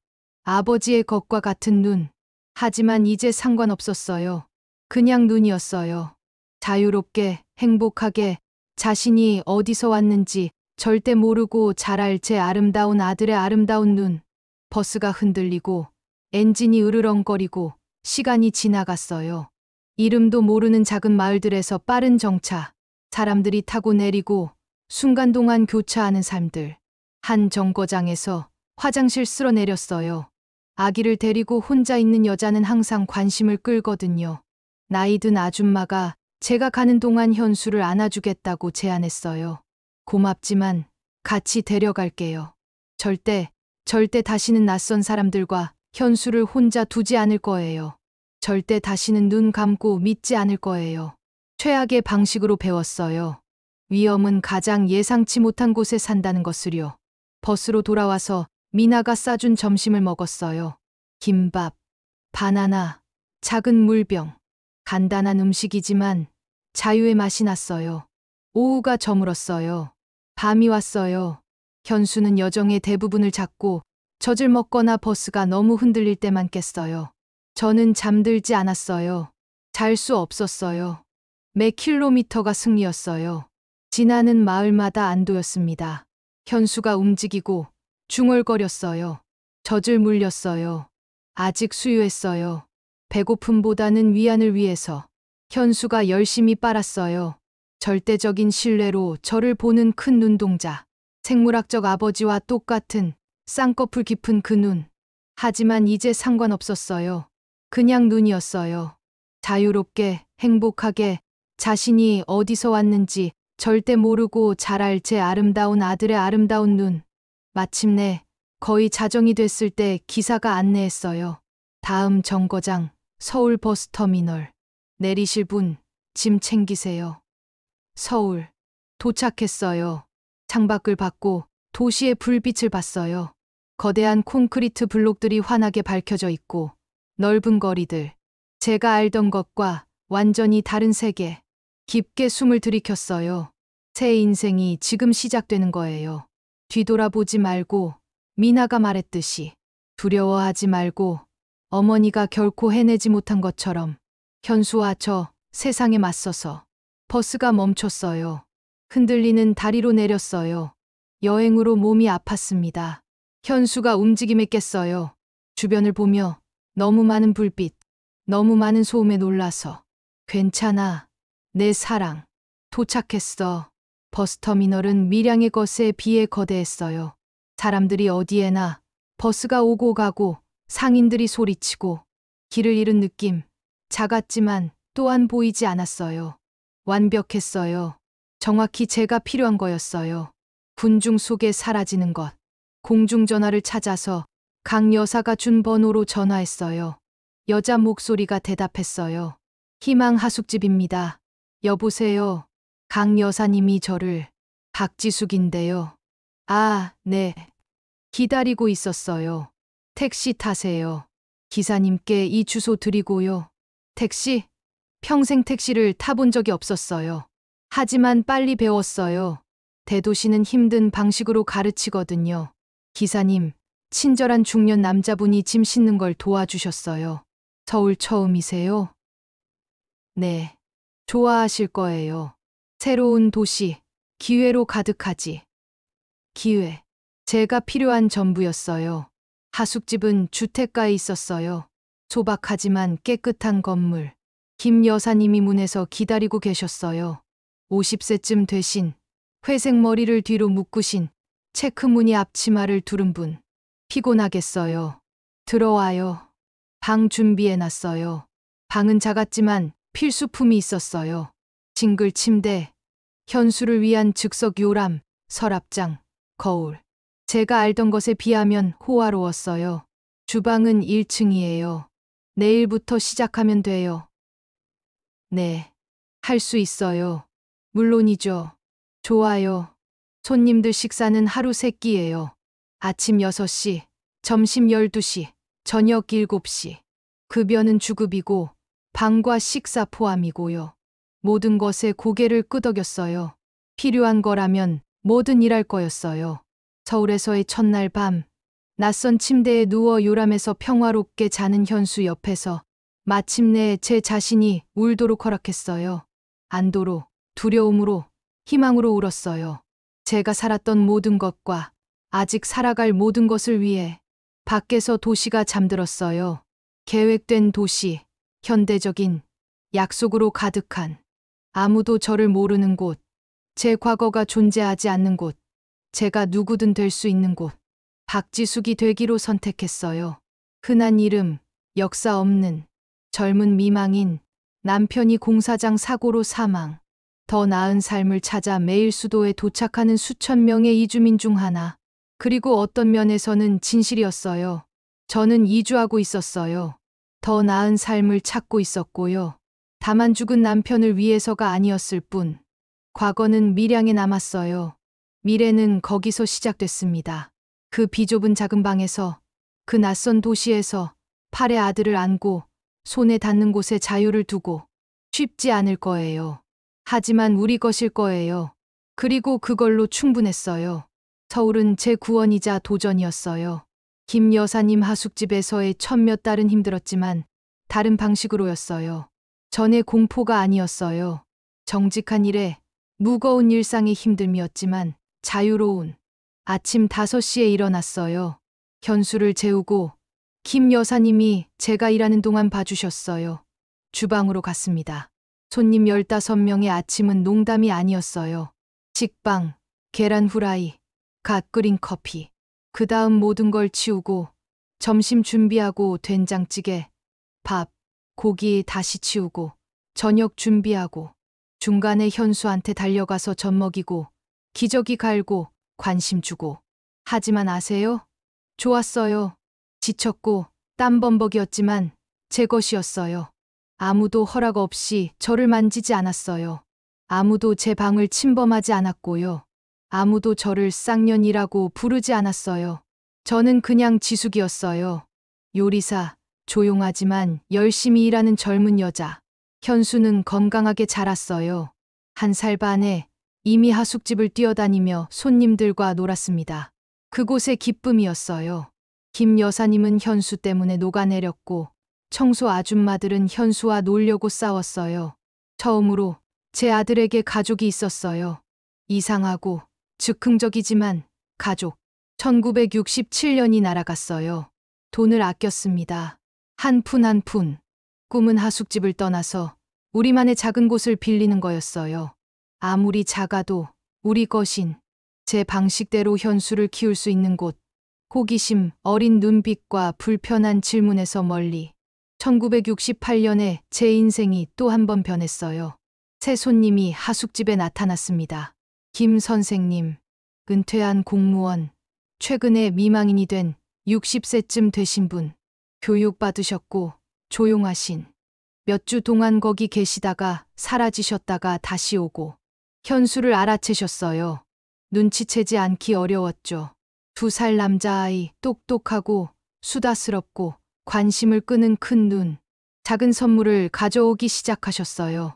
아버지의 것과 같은 눈. 하지만 이제 상관없었어요. 그냥 눈이었어요. 자유롭게, 행복하게, 자신이 어디서 왔는지 절대 모르고 자랄 제 아름다운 아들의 아름다운 눈. 버스가 흔들리고 엔진이 으르렁거리고 시간이 지나갔어요. 이름도 모르는 작은 마을들에서 빠른 정차. 사람들이 타고 내리고 순간 동안 교차하는 삶들. 한 정거장에서 화장실 쓸어 내렸어요. 아기를 데리고 혼자 있는 여자는 항상 관심을 끌거든요. 나이 든 아줌마가 제가 가는 동안 현수를 안아주겠다고 제안했어요. 고맙지만 같이 데려갈게요. 절대 다시는 낯선 사람들과 현수를 혼자 두지 않을 거예요. 절대 다시는 눈 감고 믿지 않을 거예요. 최악의 방식으로 배웠어요. 위험은 가장 예상치 못한 곳에 산다는 것을요. 버스로 돌아와서 미나가 싸준 점심을 먹었어요. 김밥, 바나나, 작은 물병. 간단한 음식이지만 자유의 맛이 났어요. 오후가 저물었어요. 밤이 왔어요. 현수는 여정의 대부분을 잡고 젖을 먹거나 버스가 너무 흔들릴 때만 깼어요. 저는 잠들지 않았어요. 잘 수 없었어요. 매 킬로미터가 승리였어요. 지나는 마을마다 안도였습니다. 현수가 움직이고 중얼거렸어요. 젖을 물렸어요. 아직 수유했어요. 배고픔보다는 위안을 위해서. 현수가 열심히 빨았어요. 절대적인 신뢰로 저를 보는 큰 눈동자. 생물학적 아버지와 똑같은 쌍꺼풀 깊은 그 눈. 하지만 이제 상관없었어요. 그냥 눈이었어요. 자유롭게, 행복하게, 자신이 어디서 왔는지 절대 모르고 자랄 제 아름다운 아들의 아름다운 눈. 마침내 거의 자정이 됐을 때 기사가 안내했어요. 다음 정거장, 서울 버스터미널. 내리실 분, 짐 챙기세요. 서울. 도착했어요. 창밖을 받고 도시의 불빛을 봤어요. 거대한 콘크리트 블록들이 환하게 밝혀져 있고 넓은 거리들. 제가 알던 것과 완전히 다른 세계. 깊게 숨을 들이켰어요. 새 인생이 지금 시작되는 거예요. 뒤돌아보지 말고 미나가 말했듯이 두려워하지 말고 어머니가 결코 해내지 못한 것처럼 현수와 저 세상에 맞서서 버스가 멈췄어요. 흔들리는 다리로 내렸어요. 여행으로 몸이 아팠습니다. 현수가 움직임에 깼어요. 주변을 보며 너무 많은 불빛, 너무 많은 소음에 놀라서 괜찮아, 내 사랑. 도착했어. 버스터미널은 밀양의 것에 비해 거대했어요. 사람들이 어디에나 버스가 오고 가고 상인들이 소리치고 길을 잃은 느낌. 작았지만 또한 보이지 않았어요. 완벽했어요. 정확히 제가 필요한 거였어요. 군중 속에 사라지는 것. 공중전화를 찾아서 강 여사가 준 번호로 전화했어요. 여자 목소리가 대답했어요. 희망 하숙집입니다. 여보세요. 강 여사님이 저를. 박지숙인데요. 아, 네. 기다리고 있었어요. 택시 타세요. 기사님께 이 주소 드리고요. 택시? 평생 택시를 타본 적이 없었어요. 하지만 빨리 배웠어요. 대도시는 힘든 방식으로 가르치거든요. 기사님, 친절한 중년 남자분이 짐 싣는 걸 도와주셨어요. 서울 처음이세요? 네. 좋아하실 거예요. 새로운 도시, 기회로 가득하지. 기회. 제가 필요한 전부였어요. 하숙집은 주택가에 있었어요. 소박하지만 깨끗한 건물. 김 여사님이 문에서 기다리고 계셨어요. 50세쯤 되신, 회색 머리를 뒤로 묶으신, 체크무늬 앞치마를 두른 분. 피곤하겠어요. 들어와요. 방 준비해놨어요. 방은 작았지만 필수품이 있었어요. 싱글 침대, 현수를 위한 즉석 요람, 서랍장, 거울. 제가 알던 것에 비하면 호화로웠어요. 주방은 1층이에요. 내일부터 시작하면 돼요. 네. 할 수 있어요. 물론이죠. 좋아요. 손님들 식사는 하루 3끼예요. 아침 6시, 점심 12시, 저녁 7시. 급여는 주급이고 방과 식사 포함이고요. 모든 것에 고개를 끄덕였어요. 필요한 거라면 뭐든 일할 거였어요. 서울에서의 첫날 밤, 낯선 침대에 누워 요람해서 평화롭게 자는 현수 옆에서 마침내 제 자신이 울도록 허락했어요. 안도로, 두려움으로, 희망으로 울었어요. 제가 살았던 모든 것과 아직 살아갈 모든 것을 위해 밖에서 도시가 잠들었어요. 계획된 도시, 현대적인, 약속으로 가득한, 아무도 저를 모르는 곳, 제 과거가 존재하지 않는 곳, 제가 누구든 될 수 있는 곳. 박지숙이 되기로 선택했어요. 흔한 이름, 역사 없는, 젊은 미망인, 남편이 공사장 사고로 사망. 더 나은 삶을 찾아 매일 수도에 도착하는 수천 명의 이주민 중 하나. 그리고 어떤 면에서는 진실이었어요. 저는 이주하고 있었어요. 더 나은 삶을 찾고 있었고요. 다만 죽은 남편을 위해서가 아니었을 뿐. 과거는 밀양에 남았어요. 미래는 거기서 시작됐습니다. 그 비좁은 작은 방에서, 그 낯선 도시에서 팔에 아들을 안고 손에 닿는 곳에 자유를 두고 쉽지 않을 거예요. 하지만 우리 것일 거예요. 그리고 그걸로 충분했어요. 서울은 제 구원이자 도전이었어요. 김 여사님 하숙집에서의 첫 몇 달은 힘들었지만 다른 방식으로였어요. 전의 공포가 아니었어요. 정직한 일에 무거운 일상의 힘듦이었지만 자유로운. 아침 5시에 일어났어요. 현수를 재우고 김 여사님이 제가 일하는 동안 봐주셨어요. 주방으로 갔습니다. 손님 15명의 아침은 농담이 아니었어요. 식빵, 계란 후라이, 갓 끓인 커피. 그 다음 모든 걸 치우고 점심 준비하고 된장찌개, 밥, 고기 다시 치우고 저녁 준비하고 중간에 현수한테 달려가서 젖 먹이고 기저귀 갈고 관심 주고. 하지만 아세요? 좋았어요. 지쳤고 땀범벅이었지만 제 것이었어요. 아무도 허락 없이 저를 만지지 않았어요. 아무도 제 방을 침범하지 않았고요. 아무도 저를 쌍년이라고 부르지 않았어요. 저는 그냥 지숙이었어요. 요리사, 조용하지만 열심히 일하는 젊은 여자. 현수는 건강하게 자랐어요. 1살 반에 이미 하숙집을 뛰어다니며 손님들과 놀았습니다. 그곳의 기쁨이었어요. 김 여사님은 현수 때문에 녹아내렸고 청소 아줌마들은 현수와 놀려고 싸웠어요. 처음으로 제 아들에게 가족이 있었어요. 이상하고 즉흥적이지만 가족. 1967년이 날아갔어요. 돈을 아꼈습니다. 한 푼 한 푼. 꿈은 하숙집을 떠나서 우리만의 작은 곳을 빌리는 거였어요. 아무리 작아도 우리 것인 제 방식대로 현수를 키울 수 있는 곳. 호기심, 어린 눈빛과 불편한 질문에서 멀리. 1968년에 제 인생이 또 한 번 변했어요. 새 손님이 하숙집에 나타났습니다. 김 선생님, 은퇴한 공무원, 최근에 미망인이 된 60세쯤 되신 분, 교육받으셨고 조용하신. 몇 주 동안 거기 계시다가 사라지셨다가 다시 오고 현수를 알아채셨어요. 눈치채지 않기 어려웠죠. 2살 남자아이, 똑똑하고 수다스럽고 관심을 끄는 큰 눈. 작은 선물을 가져오기 시작하셨어요.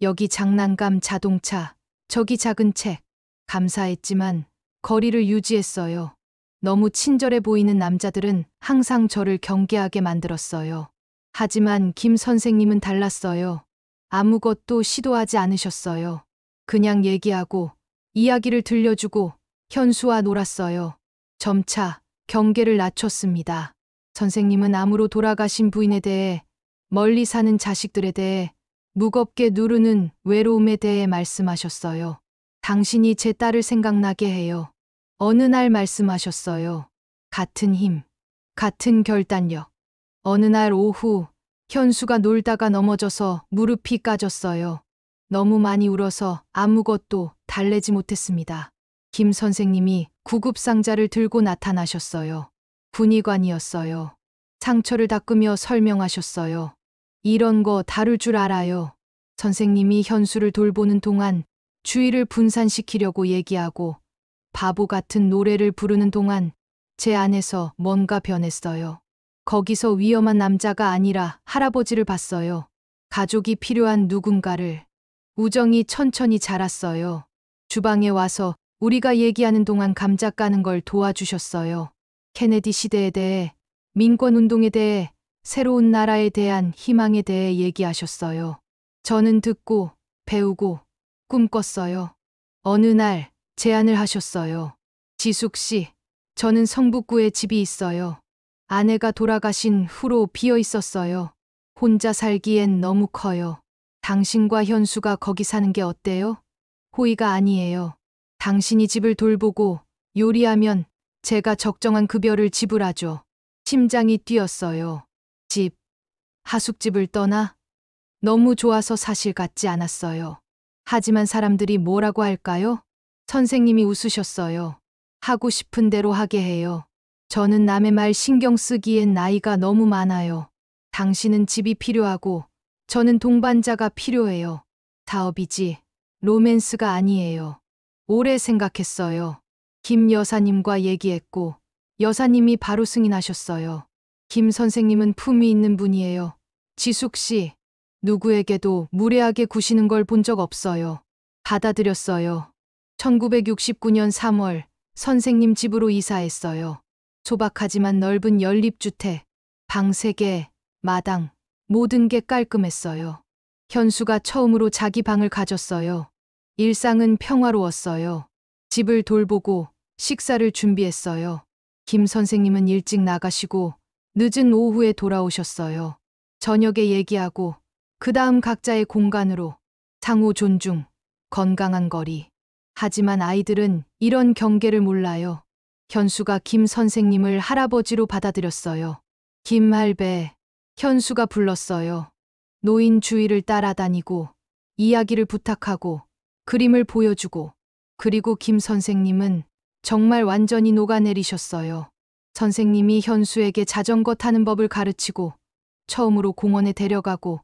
여기 장난감 자동차, 저기 작은 책. 감사했지만 거리를 유지했어요. 너무 친절해 보이는 남자들은 항상 저를 경계하게 만들었어요. 하지만 김 선생님은 달랐어요. 아무것도 시도하지 않으셨어요. 그냥 얘기하고 이야기를 들려주고 현수와 놀았어요. 점차 경계를 낮췄습니다. 선생님은 암으로 돌아가신 부인에 대해, 멀리 사는 자식들에 대해, 무겁게 누르는 외로움에 대해 말씀하셨어요. 당신이 제 딸을 생각나게 해요. 어느 날 말씀하셨어요. 같은 힘, 같은 결단력. 어느 날 오후 현수가 놀다가 넘어져서 무릎이 까졌어요. 너무 많이 울어서 아무것도 달래지 못했습니다. 김 선생님이 구급상자를 들고 나타나셨어요. 군의관이었어요. 상처를 닦으며 설명하셨어요. 이런 거 다룰 줄 알아요. 선생님이 현수를 돌보는 동안 주의를 분산시키려고 얘기하고 바보 같은 노래를 부르는 동안 제 안에서 뭔가 변했어요. 거기서 위험한 남자가 아니라 할아버지를 봤어요. 가족이 필요한 누군가를. 우정이 천천히 자랐어요. 주방에 와서 우리가 얘기하는 동안 감자 까는 걸 도와주셨어요. 케네디 시대에 대해, 민권운동에 대해, 새로운 나라에 대한 희망에 대해 얘기하셨어요. 저는 듣고, 배우고, 꿈꿨어요. 어느 날 제안을 하셨어요. 지숙 씨, 저는 성북구에 집이 있어요. 아내가 돌아가신 후로 비어 있었어요. 혼자 살기엔 너무 커요. 당신과 현수가 거기 사는 게 어때요? 호의가 아니에요. 당신이 집을 돌보고 요리하면 제가 적정한 급여를 지불하죠. 심장이 뛰었어요. 집, 하숙집을 떠나? 너무 좋아서 사실 같지 않았어요. 하지만 사람들이 뭐라고 할까요? 선생님이 웃으셨어요. 하고 싶은 대로 하게 해요. 저는 남의 말 신경 쓰기엔 나이가 너무 많아요. 당신은 집이 필요하고 저는 동반자가 필요해요. 사업이지 로맨스가 아니에요. 오래 생각했어요. 김 여사님과 얘기했고 여사님이 바로 승인하셨어요. 김 선생님은 품이 있는 분이에요. 지숙 씨, 누구에게도 무례하게 구시는 걸 본 적 없어요. 받아들였어요. 1969년 3월 선생님 집으로 이사했어요. 소박하지만 넓은 연립주택, 방 3개, 마당, 모든 게 깔끔했어요. 현수가 처음으로 자기 방을 가졌어요. 일상은 평화로웠어요. 집을 돌보고 식사를 준비했어요. 김 선생님은 일찍 나가시고 늦은 오후에 돌아오셨어요. 저녁에 얘기하고 그 다음 각자의 공간으로 상호 존중, 건강한 거리. 하지만 아이들은 이런 경계를 몰라요. 현수가 김 선생님을 할아버지로 받아들였어요. 김 할배, 현수가 불렀어요. 노인 주위를 따라다니고 이야기를 부탁하고 그림을 보여주고 그리고 김 선생님은 정말 완전히 녹아내리셨어요. 선생님이 현수에게 자전거 타는 법을 가르치고 처음으로 공원에 데려가고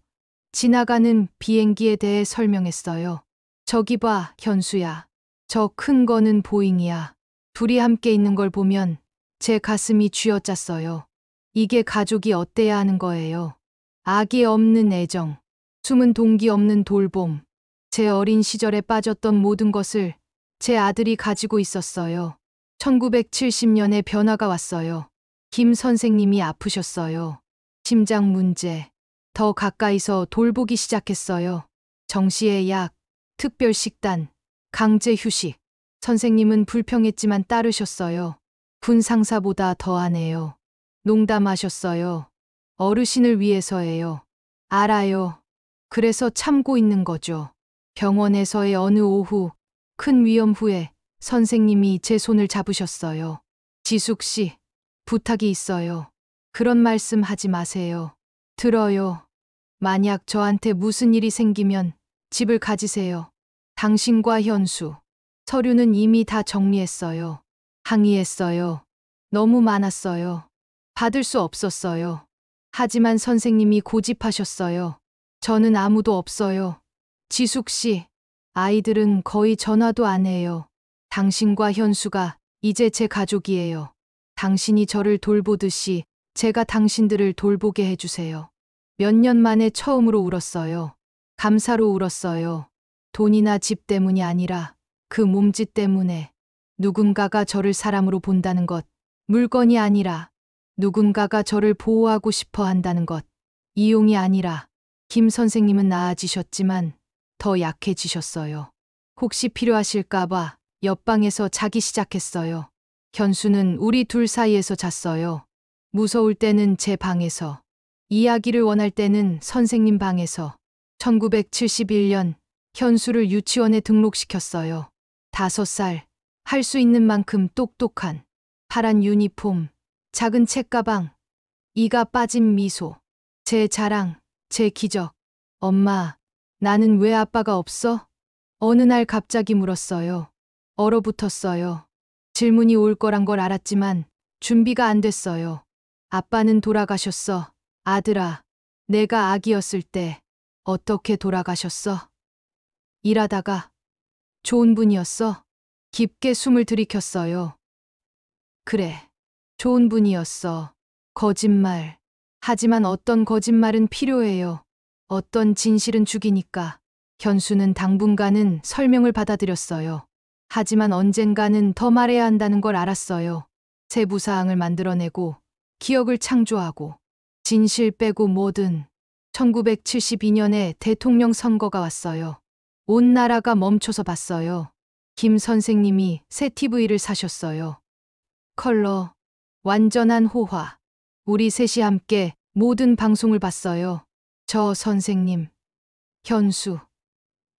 지나가는 비행기에 대해 설명했어요. 저기 봐, 현수야. 저 큰 거는 보잉이야. 둘이 함께 있는 걸 보면 제 가슴이 쥐어짰어요. 이게 가족이 어때야 하는 거예요. 악이 없는 애정, 숨은 동기 없는 돌봄. 제 어린 시절에 빠졌던 모든 것을 제 아들이 가지고 있었어요. 1970년에 변화가 왔어요. 김 선생님이 아프셨어요. 심장 문제. 더 가까이서 돌보기 시작했어요. 정시의 약, 특별 식단, 강제 휴식. 선생님은 불평했지만 따르셨어요. 군 상사보다 더하네요. 농담하셨어요. 어르신을 위해서예요. 알아요. 그래서 참고 있는 거죠. 병원에서의 어느 오후, 큰 위험 후에 선생님이 제 손을 잡으셨어요. 지숙 씨, 부탁이 있어요. 그런 말씀 하지 마세요. 들어요. 만약 저한테 무슨 일이 생기면 집을 가지세요. 당신과 현수. 서류는 이미 다 정리했어요. 항의했어요. 너무 많았어요. 받을 수 없었어요. 하지만 선생님이 고집하셨어요. 저는 아무도 없어요. 지숙 씨, 아이들은 거의 전화도 안 해요. 당신과 현수가 이제 제 가족이에요. 당신이 저를 돌보듯이 제가 당신들을 돌보게 해주세요. 몇 년 만에 처음으로 울었어요. 감사로 울었어요. 돈이나 집 때문이 아니라 그 몸짓 때문에 누군가가 저를 사람으로 본다는 것, 물건이 아니라 누군가가 저를 보호하고 싶어 한다는 것, 이용이 아니라 김 선생님은 나아지셨지만 더 약해지셨어요. 혹시 필요하실까봐 옆방에서 자기 시작했어요. 현수는 우리 둘 사이에서 잤어요. 무서울 때는 제 방에서, 이야기를 원할 때는 선생님 방에서. 1971년 현수를 유치원에 등록시켰어요. 5살, 할 수 있는 만큼 똑똑한, 파란 유니폼, 작은 책가방, 이가 빠진 미소. 제 자랑, 제 기적. 엄마, 나는 왜 아빠가 없어? 어느 날 갑자기 물었어요. 얼어붙었어요. 질문이 올 거란 걸 알았지만 준비가 안 됐어요. 아빠는 돌아가셨어. 아들아, 내가 아기였을 때 어떻게 돌아가셨어? 일하다가. 좋은 분이었어. 깊게 숨을 들이켰어요. 그래, 좋은 분이었어. 거짓말. 하지만 어떤 거짓말은 필요해요. 어떤 진실은 죽이니까. 현수는 당분간은 설명을 받아들였어요. 하지만 언젠가는 더 말해야 한다는 걸 알았어요. 세부사항을 만들어내고 기억을 창조하고 진실 빼고 뭐든. 1972년에 대통령 선거가 왔어요. 온 나라가 멈춰서 봤어요. 김 선생님이 새 TV를 사셨어요. 컬러, 완전한 호화. 우리 셋이 함께 모든 방송을 봤어요. 저 선생님, 현수,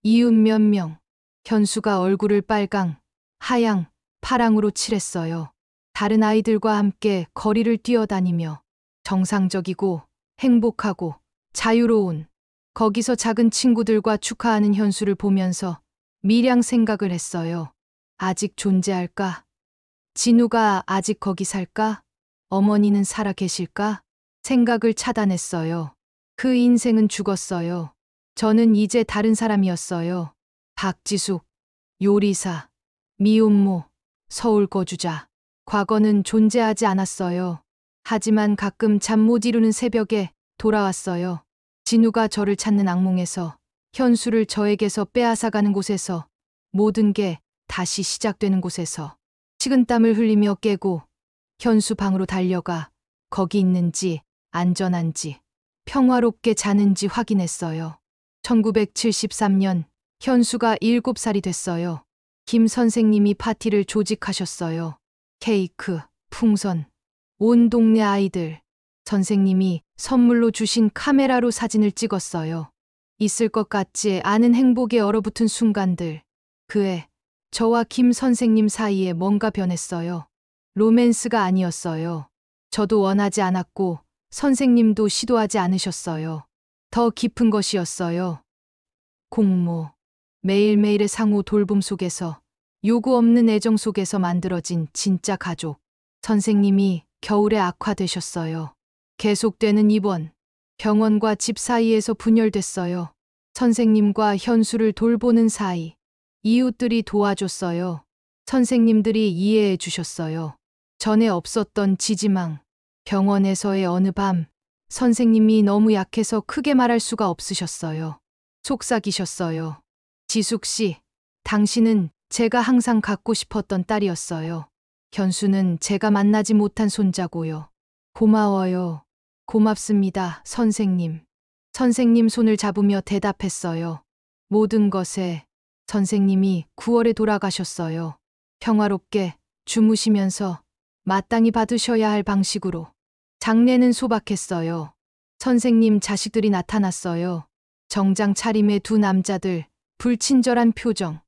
이웃 몇 명. 현수가 얼굴을 빨강, 하양, 파랑으로 칠했어요. 다른 아이들과 함께 거리를 뛰어다니며 정상적이고 행복하고 자유로운 거기서 작은 친구들과 축하하는 현수를 보면서 미량 생각을 했어요. 아직 존재할까? 진우가 아직 거기 살까? 어머니는 살아 계실까? 생각을 차단했어요. 그 인생은 죽었어요. 저는 이제 다른 사람이었어요. 박지숙, 요리사, 미혼모, 서울 거주자. 과거는 존재하지 않았어요. 하지만 가끔 잠 못 이루는 새벽에 돌아왔어요. 진우가 저를 찾는 악몽에서, 현수를 저에게서 빼앗아가는 곳에서, 모든 게 다시 시작되는 곳에서 식은땀을 흘리며 깨고 현수 방으로 달려가 거기 있는지 안전한지 평화롭게 자는지 확인했어요. 1973년 현수가 7살이 됐어요. 김 선생님이 파티를 조직하셨어요. 케이크, 풍선, 온 동네 아이들. 선생님이 선물로 주신 카메라로 사진을 찍었어요. 있을 것 같지 않은 행복에 얼어붙은 순간들. 그해 저와 김 선생님 사이에 뭔가 변했어요. 로맨스가 아니었어요. 저도 원하지 않았고 선생님도 시도하지 않으셨어요. 더 깊은 것이었어요. 공모. 매일매일의 상호 돌봄 속에서, 요구 없는 애정 속에서 만들어진 진짜 가족. 선생님이 겨울에 악화되셨어요. 계속되는 입원. 병원과 집 사이에서 분열됐어요. 선생님과 현수를 돌보는 사이. 이웃들이 도와줬어요. 선생님들이 이해해 주셨어요. 전에 없었던 지지망. 병원에서의 어느 밤, 선생님이 너무 약해서 크게 말할 수가 없으셨어요. 속삭이셨어요. 지숙 씨, 당신은 제가 항상 갖고 싶었던 딸이었어요. 현수는 제가 만나지 못한 손자고요. 고마워요. 고맙습니다, 선생님. 선생님 손을 잡으며 대답했어요. 모든 것에 선생님이 9월에 돌아가셨어요. 평화롭게 주무시면서 마땅히 받으셔야 할 방식으로. 장례는 소박했어요. 선생님 자식들이 나타났어요. 정장 차림의 두 남자들, 불친절한 표정.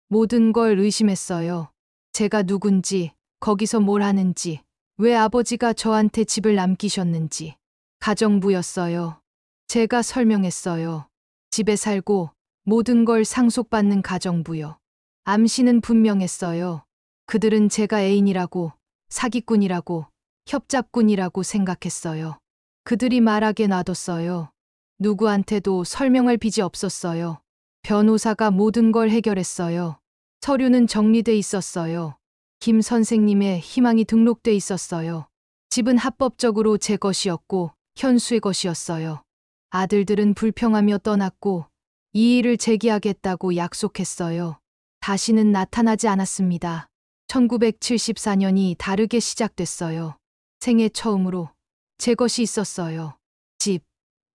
모든 걸 의심했어요. 제가 누군지, 거기서 뭘 하는지, 왜 아버지가 저한테 집을 남기셨는지. 가정부였어요. 제가 설명했어요. 집에 살고 모든 걸 상속받는 가정부요. 암시는 분명했어요. 그들은 제가 애인이라고, 사기꾼이라고, 협잡꾼이라고 생각했어요. 그들이 말하게 놔뒀어요. 누구한테도 설명할 빚이 없었어요. 변호사가 모든 걸 해결했어요. 서류는 정리돼 있었어요. 김 선생님의 희망이 등록돼 있었어요. 집은 합법적으로 제 것이었고 현수의 것이었어요. 아들들은 불평하며 떠났고 이의를 제기하겠다고 약속했어요. 다시는 나타나지 않았습니다. 1974년이 다르게 시작됐어요. 생애 처음으로 제 것이 있었어요. 집,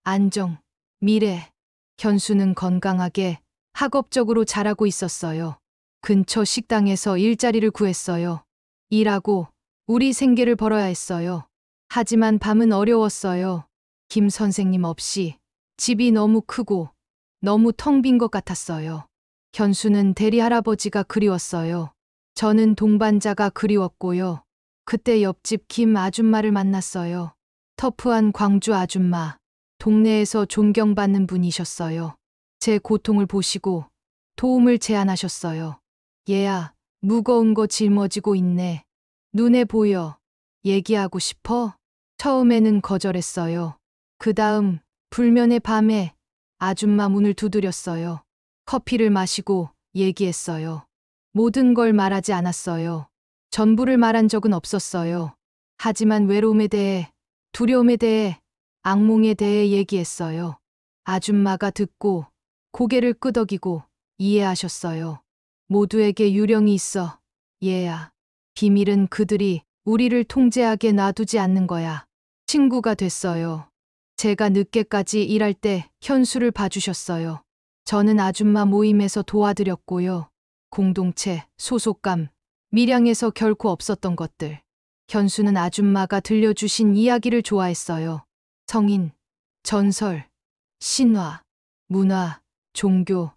안정, 미래. 현수는 건강하게 학업적으로 자라고 있었어요. 근처 식당에서 일자리를 구했어요. 일하고 우리 생계를 벌어야 했어요. 하지만 밤은 어려웠어요. 김 선생님 없이 집이 너무 크고 너무 텅 빈 것 같았어요. 현수는 대리 할아버지가 그리웠어요. 저는 동반자가 그리웠고요. 그때 옆집 김 아줌마를 만났어요. 터프한 광주 아줌마. 동네에서 존경받는 분이셨어요. 제 고통을 보시고 도움을 제안하셨어요. 얘야, 무거운 거 짊어지고 있네. 눈에 보여. 얘기하고 싶어? 처음에는 거절했어요. 그 다음 불면의 밤에 아줌마 문을 두드렸어요. 커피를 마시고 얘기했어요. 모든 걸 말하지 않았어요. 전부를 말한 적은 없었어요. 하지만 외로움에 대해, 두려움에 대해, 악몽에 대해 얘기했어요. 아줌마가 듣고 고개를 끄덕이고 이해하셨어요. 모두에게 유령이 있어. 얘야. 비밀은 그들이 우리를 통제하게 놔두지 않는 거야. 친구가 됐어요. 제가 늦게까지 일할 때 현수를 봐주셨어요. 저는 아줌마 모임에서 도와드렸고요. 공동체, 소속감, 밀양에서 결코 없었던 것들. 현수는 아줌마가 들려주신 이야기를 좋아했어요. 성인, 전설, 신화, 문화, 종교,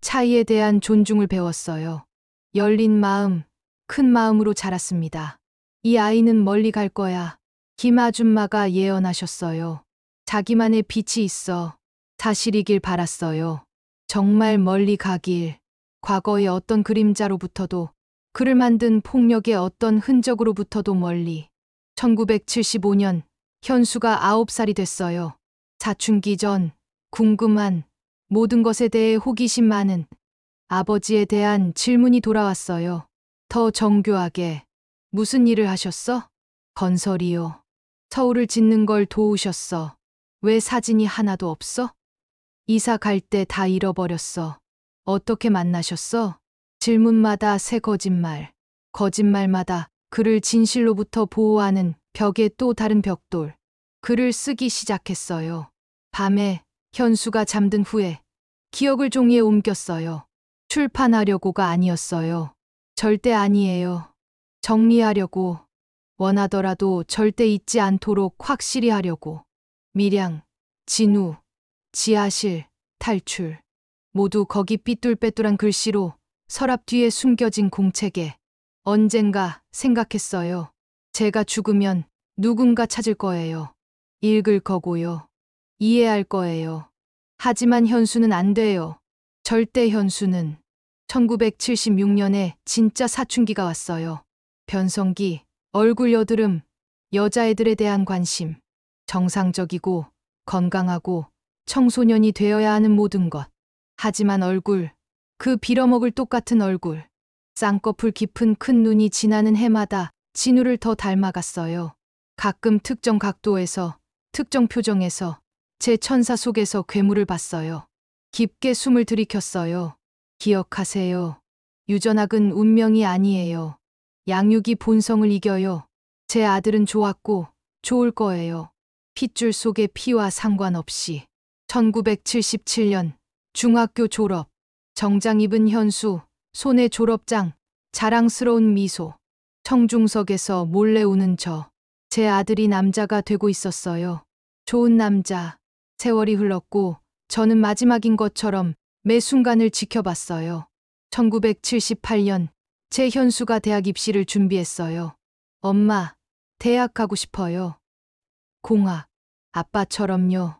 차이에 대한 존중을 배웠어요. 열린 마음, 큰 마음으로 자랐습니다. 이 아이는 멀리 갈 거야. 김 아줌마가 예언하셨어요. 자기만의 빛이 있어. 사실이길 바랐어요. 정말 멀리 가길. 과거의 어떤 그림자로부터도, 그를 만든 폭력의 어떤 흔적으로부터도 멀리. 1975년 현수가 9살이 됐어요. 사춘기 전 궁금한 모든 것에 대해 호기심 많은 아버지에 대한 질문이 돌아왔어요. 더 정교하게. 무슨 일을 하셨어? 건설이요. 서울을 짓는 걸 도우셨어. 왜 사진이 하나도 없어? 이사 갈 때 다 잃어버렸어. 어떻게 만나셨어? 질문마다 새 거짓말. 거짓말마다 그를 진실로부터 보호하는 벽에 또 다른 벽돌. 글을 쓰기 시작했어요. 밤에 현수가 잠든 후에 기억을 종이에 옮겼어요. 출판하려고가 아니었어요. 절대 아니에요. 정리하려고. 원하더라도 절대 잊지 않도록 확실히 하려고. 밀양, 진우, 지하실, 탈출. 모두 거기 삐뚤빼뚤한 글씨로 서랍 뒤에 숨겨진 공책에. 언젠가 생각했어요. 제가 죽으면 누군가 찾을 거예요. 읽을 거고요. 이해할 거예요. 하지만 현수는 안 돼요. 절대 현수는. 1976년에 진짜 사춘기가 왔어요. 변성기, 얼굴 여드름, 여자애들에 대한 관심. 정상적이고 건강하고 청소년이 되어야 하는 모든 것. 하지만 얼굴, 그 빌어먹을 똑같은 얼굴. 쌍꺼풀 깊은 큰 눈이 지나는 해마다 진우를 더 닮아갔어요. 가끔 특정 각도에서, 특정 표정에서 제 천사 속에서 괴물을 봤어요. 깊게 숨을 들이켰어요. 기억하세요. 유전학은 운명이 아니에요. 양육이 본성을 이겨요. 제 아들은 좋았고 좋을 거예요. 핏줄 속의 피와 상관없이. 1977년 중학교 졸업. 정장 입은 현수, 손에 졸업장, 자랑스러운 미소. 청중석에서 몰래 우는 저. 제 아들이 남자가 되고 있었어요. 좋은 남자. 세월이 흘렀고 저는 마지막인 것처럼 매 순간을 지켜봤어요. 1978년 제 현수가 대학 입시를 준비했어요. 엄마, 대학 가고 싶어요. 공학, 아빠처럼요.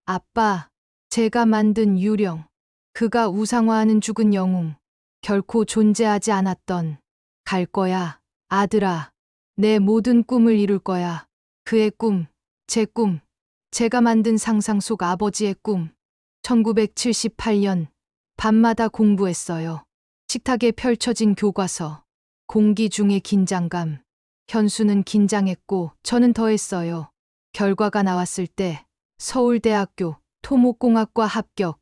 아빠, 제가 만든 유령. 그가 우상화하는 죽은 영웅. 결코 존재하지 않았던. 갈 거야, 아들아. 내 모든 꿈을 이룰 거야. 그의 꿈, 제 꿈. 제가 만든 상상 속 아버지의 꿈. 1978년 밤마다 공부했어요. 식탁에 펼쳐진 교과서. 공기 중의 긴장감. 현수는 긴장했고 저는 더했어요. 결과가 나왔을 때 서울대학교 토목공학과 합격.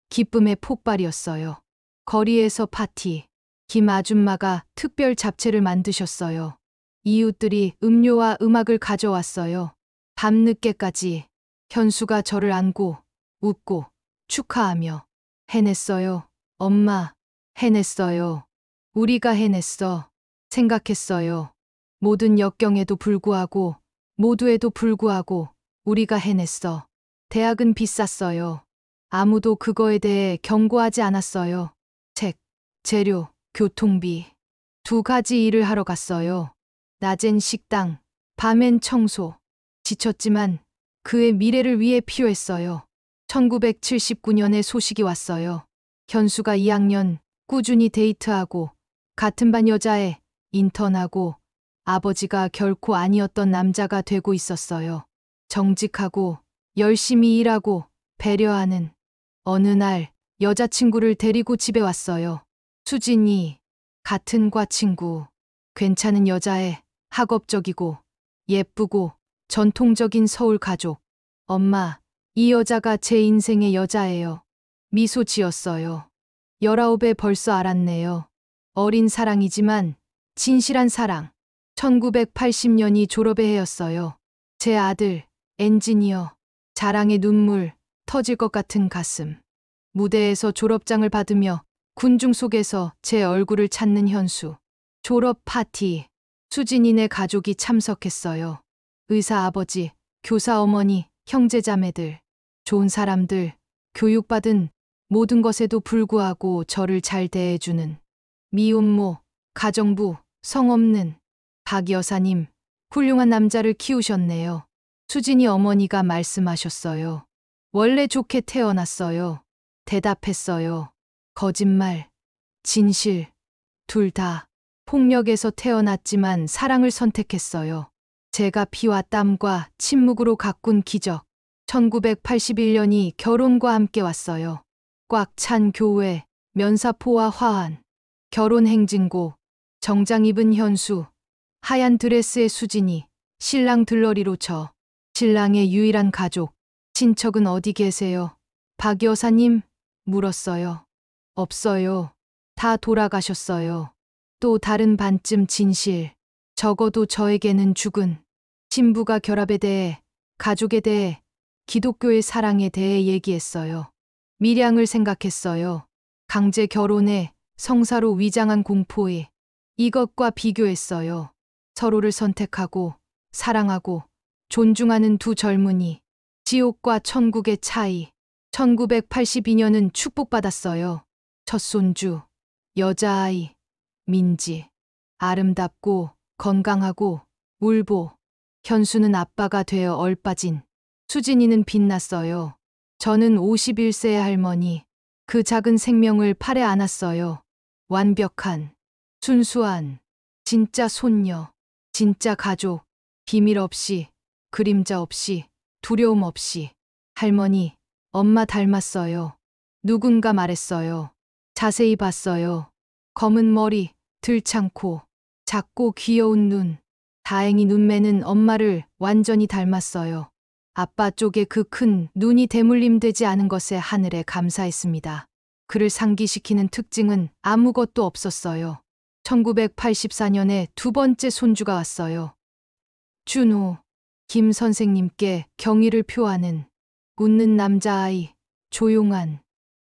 기쁨의 폭발이었어요. 거리에서 파티. 김 아줌마가 특별 잡채를 만드셨어요. 이웃들이 음료와 음악을 가져왔어요. 밤늦게까지 현수가 저를 안고 웃고 축하하며 해냈어요. 엄마, 해냈어요. 우리가 해냈어. 생각했어요. 모든 역경에도 불구하고, 모두에도 불구하고 우리가 해냈어. 대학은 비쌌어요. 아무도 그거에 대해 경고하지 않았어요. 책, 재료, 교통비. 2가지 일을 하러 갔어요. 낮엔 식당, 밤엔 청소. 지쳤지만 그의 미래를 위해 필요했어요. 1979년에 소식이 왔어요. 현수가 2학년 꾸준히 데이트하고 같은 반 여자애 인턴하고 아버지가 결코 아니었던 남자가 되고 있었어요. 정직하고 열심히 일하고 배려하는. 어느 날 여자친구를 데리고 집에 왔어요. 수진이. 같은 과 친구. 괜찮은 여자애, 학업적이고 예쁘고 전통적인 서울 가족. 엄마, 이 여자가 제 인생의 여자예요. 미소 지었어요. 19에 벌써 알았네요. 어린 사랑이지만 진실한 사랑. 1980년이 졸업의 해였어요. 제 아들, 엔지니어. 자랑의 눈물, 터질 것 같은 가슴. 무대에서 졸업장을 받으며 군중 속에서 제 얼굴을 찾는 현수. 졸업 파티. 수진이네 가족이 참석했어요. 의사 아버지, 교사 어머니, 형제자매들. 좋은 사람들, 교육받은 모든 것에도 불구하고 저를 잘 대해주는. 미혼모, 가정부, 성 없는. 박 여사님, 훌륭한 남자를 키우셨네요. 수진이 어머니가 말씀하셨어요. 원래 좋게 태어났어요. 대답했어요. 거짓말, 진실, 둘 다. 폭력에서 태어났지만 사랑을 선택했어요. 제가 피와 땀과 침묵으로 가꾼 기적. 1981년이 결혼과 함께 왔어요. 꽉 찬 교회, 면사포와 화환, 결혼 행진고, 정장 입은 현수, 하얀 드레스의 수진이, 신랑 들러리로 저, 신랑의 유일한 가족, 친척은 어디 계세요? 박 여사님? 물었어요. 없어요. 다 돌아가셨어요. 또 다른 반쯤 진실. 적어도 저에게는 죽은 신부가 결합에 대해, 가족에 대해, 기독교의 사랑에 대해 얘기했어요. 밀양을 생각했어요. 강제 결혼에 성사로 위장한 공포에 이것과 비교했어요. 서로를 선택하고 사랑하고 존중하는 두 젊은이. 지옥과 천국의 차이. 1982년은 축복받았어요. 첫 손주, 여자아이, 민지. 아름답고 건강하고 울보. 현수는 아빠가 되어 얼빠진. 수진이는 빛났어요. 저는 51세의 할머니. 그 작은 생명을 팔에 안았어요. 완벽한, 순수한, 진짜 손녀, 진짜 가족. 비밀 없이, 그림자 없이, 두려움 없이. 할머니, 엄마 닮았어요. 누군가 말했어요. 자세히 봤어요. 검은 머리, 들창 코, 작고 귀여운 눈. 다행히 눈매는 엄마를 완전히 닮았어요. 아빠 쪽에 그 큰 눈이 대물림되지 않은 것에 하늘에 감사했습니다. 그를 상기시키는 특징은 아무것도 없었어요. 1984년에 두 번째 손주가 왔어요. 준호, 김 선생님께 경의를 표하는 웃는 남자아이, 조용한.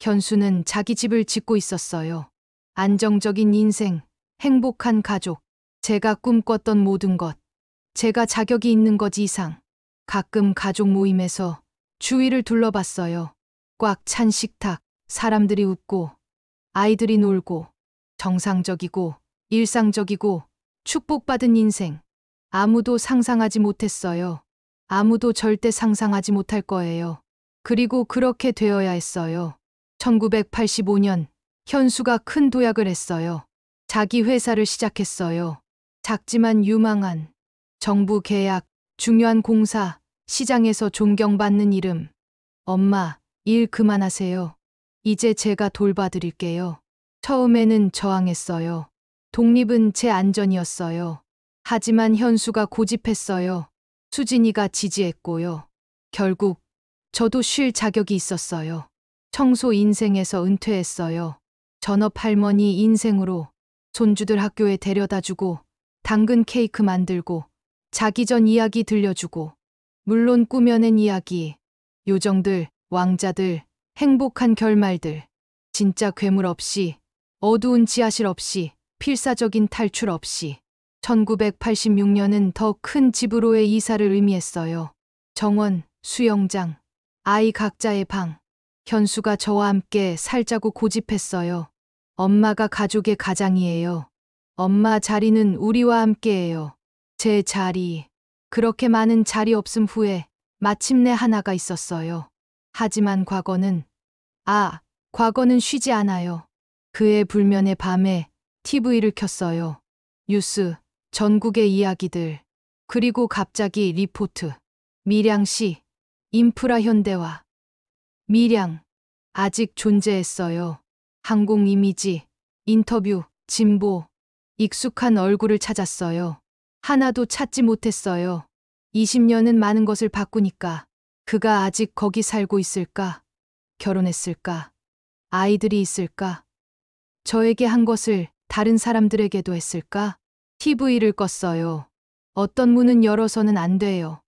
현수는 자기 집을 짓고 있었어요. 안정적인 인생, 행복한 가족, 제가 꿈꿨던 모든 것, 제가 자격이 있는 것 이상. 가끔 가족 모임에서 주위를 둘러봤어요. 꽉 찬 식탁, 사람들이 웃고, 아이들이 놀고, 정상적이고, 일상적이고, 축복받은 인생. 아무도 상상하지 못했어요. 아무도 절대 상상하지 못할 거예요. 그리고 그렇게 되어야 했어요. 1985년, 현수가 큰 도약을 했어요. 자기 회사를 시작했어요. 작지만 유망한. 정부 계약, 중요한 공사, 시장에서 존경받는 이름. 엄마, 일 그만하세요. 이제 제가 돌봐드릴게요. 처음에는 저항했어요. 독립은 제 안전이었어요. 하지만 현수가 고집했어요. 수진이가 지지했고요. 결국 저도 쉴 자격이 있었어요. 청소 인생에서 은퇴했어요. 전업 할머니 인생으로 손주들 학교에 데려다주고 당근 케이크 만들고 자기 전 이야기 들려주고 물론 꾸며낸 이야기, 요정들, 왕자들, 행복한 결말들. 진짜 괴물 없이, 어두운 지하실 없이, 필사적인 탈출 없이. 1986년은 더 큰 집으로의 이사를 의미했어요. 정원, 수영장, 아이 각자의 방. 현수가 저와 함께 살자고 고집했어요. 엄마가 가족의 가장이에요. 엄마 자리는 우리와 함께예요. 제 자리. 그렇게 많은 자리 없음 후에 마침내 하나가 있었어요. 하지만 과거는 쉬지 않아요. 그의 불면의 밤에 TV를 켰어요. 뉴스, 전국의 이야기들. 그리고 갑자기 리포트. 밀양시, 인프라 현대화. 밀양, 아직 존재했어요. 항공 이미지, 인터뷰, 진보. 익숙한 얼굴을 찾았어요. 하나도 찾지 못했어요. 20년은 많은 것을 바꾸니까. 그가 아직 거기 살고 있을까? 결혼했을까? 아이들이 있을까? 저에게 한 것을 다른 사람들에게도 했을까? TV를 껐어요. 어떤 문은 열어서는 안 돼요.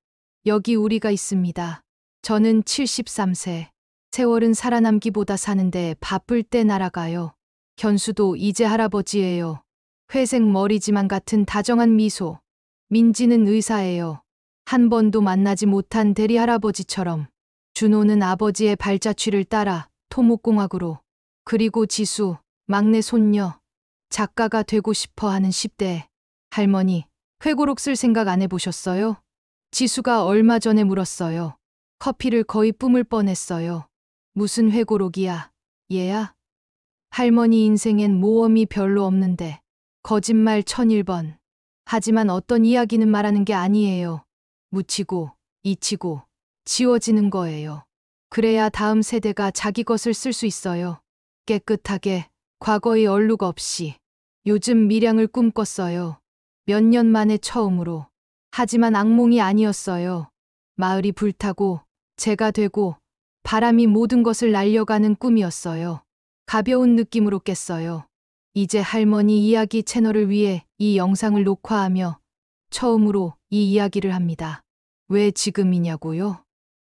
여기 우리가 있습니다. 저는 73세. 세월은 살아남기보다 사는데 바쁠 때 날아가요. 현수도 이제 할아버지예요. 회색 머리지만 같은 다정한 미소. 민지는 의사예요. 한 번도 만나지 못한 대리할아버지처럼. 준호는 아버지의 발자취를 따라 토목공학으로. 그리고 지수, 막내 손녀. 작가가 되고 싶어 하는 10대. 할머니, 회고록 쓸 생각 안 해보셨어요? 지수가 얼마 전에 물었어요. 커피를 거의 뿜을 뻔했어요. 무슨 회고록이야, 얘야? 할머니 인생엔 모험이 별로 없는데 거짓말 1001번. 하지만 어떤 이야기는 말하는 게 아니에요. 묻히고 잊히고 지워지는 거예요. 그래야 다음 세대가 자기 것을 쓸 수 있어요. 깨끗하게, 과거의 얼룩 없이. 요즘 밀양을 꿈꿨어요. 몇 년 만에 처음으로. 하지만 악몽이 아니었어요. 마을이 불타고 제가 되고 바람이 모든 것을 날려가는 꿈이었어요. 가벼운 느낌으로 깼어요. 이제 할머니 이야기 채널을 위해 이 영상을 녹화하며 처음으로 이 이야기를 합니다. 왜 지금이냐고요?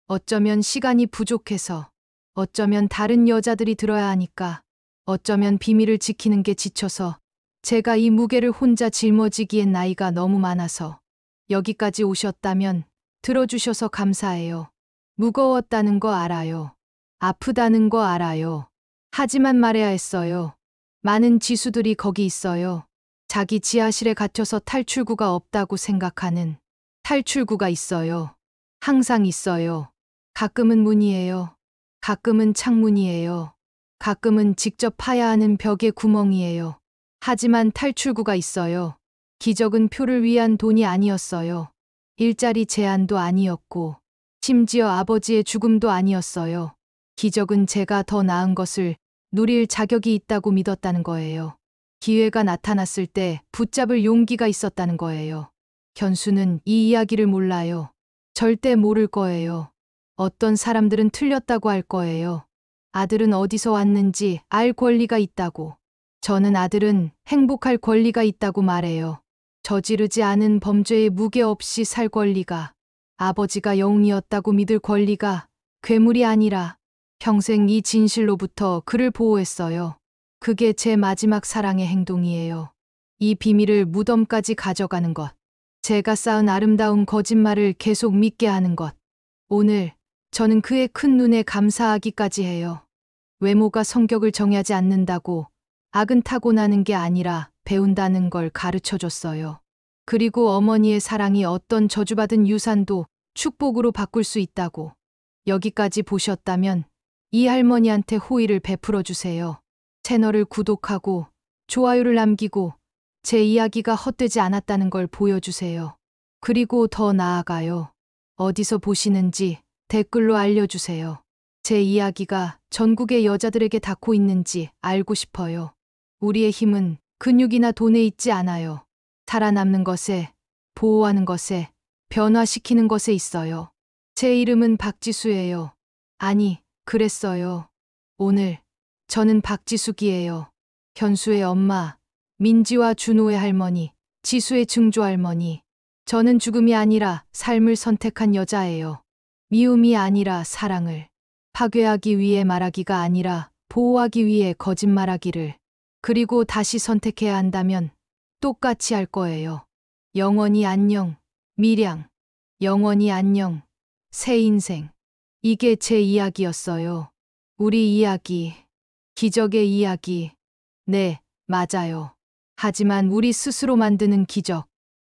어쩌면 시간이 부족해서, 어쩌면 다른 여자들이 들어야 하니까, 어쩌면 비밀을 지키는 게 지쳐서, 제가 이 무게를 혼자 짊어지기엔 나이가 너무 많아서, 여기까지 오셨다면 들어주셔서 감사해요. 무거웠다는 거 알아요. 아프다는 거 알아요. 하지만 말해야 했어요. 많은 지수들이 거기 있어요. 자기 지하실에 갇혀서 탈출구가 없다고 생각하는 탈출구가 있어요. 항상 있어요. 가끔은 문이에요. 가끔은 창문이에요. 가끔은 직접 파야 하는 벽의 구멍이에요. 하지만 탈출구가 있어요. 기적은 표를 위한 돈이 아니었어요. 일자리 제한도 아니었고, 심지어 아버지의 죽음도 아니었어요. 기적은 제가 더 나은 것을 누릴 자격이 있다고 믿었다는 거예요. 기회가 나타났을 때 붙잡을 용기가 있었다는 거예요. 견수는 이 이야기를 몰라요. 절대 모를 거예요. 어떤 사람들은 틀렸다고 할 거예요. 아들은 어디서 왔는지 알 권리가 있다고. 저는 아들은 행복할 권리가 있다고 말해요. 저지르지 않은 범죄의 무게 없이 살 권리가, 아버지가 영웅이었다고 믿을 권리가, 괴물이 아니라 평생 이 진실로부터 그를 보호했어요. 그게 제 마지막 사랑의 행동이에요. 이 비밀을 무덤까지 가져가는 것. 제가 쌓은 아름다운 거짓말을 계속 믿게 하는 것. 오늘 저는 그의 큰 눈에 감사하기까지 해요. 외모가 성격을 정하지 않는다고 악은 타고나는 게 아니라 배운다는 걸 가르쳐 줬어요. 그리고 어머니의 사랑이 어떤 저주받은 유산도 축복으로 바꿀 수 있다고. 여기까지 보셨다면 이 할머니한테 호의를 베풀어 주세요. 채널을 구독하고 좋아요를 남기고 제 이야기가 헛되지 않았다는 걸 보여주세요. 그리고 더 나아가요. 어디서 보시는지 댓글로 알려주세요. 제 이야기가 전국의 여자들에게 닿고 있는지 알고 싶어요. 우리의 힘은 근육이나 돈에 있지 않아요. 살아남는 것에, 보호하는 것에, 변화시키는 것에 있어요. 제 이름은 박지수예요. 아니, 그랬어요. 오늘 저는 박지숙이에요. 견수의 엄마, 민지와 준호의 할머니, 지수의 증조할머니. 저는 죽음이 아니라 삶을 선택한 여자예요. 미움이 아니라 사랑을. 파괴하기 위해 말하기가 아니라 보호하기 위해 거짓말하기를. 그리고 다시 선택해야 한다면 똑같이 할 거예요. 영원히 안녕, 밀양. 영원히 안녕, 새 인생. 이게 제 이야기였어요. 우리 이야기. 기적의 이야기. 네, 맞아요. 하지만 우리 스스로 만드는 기적.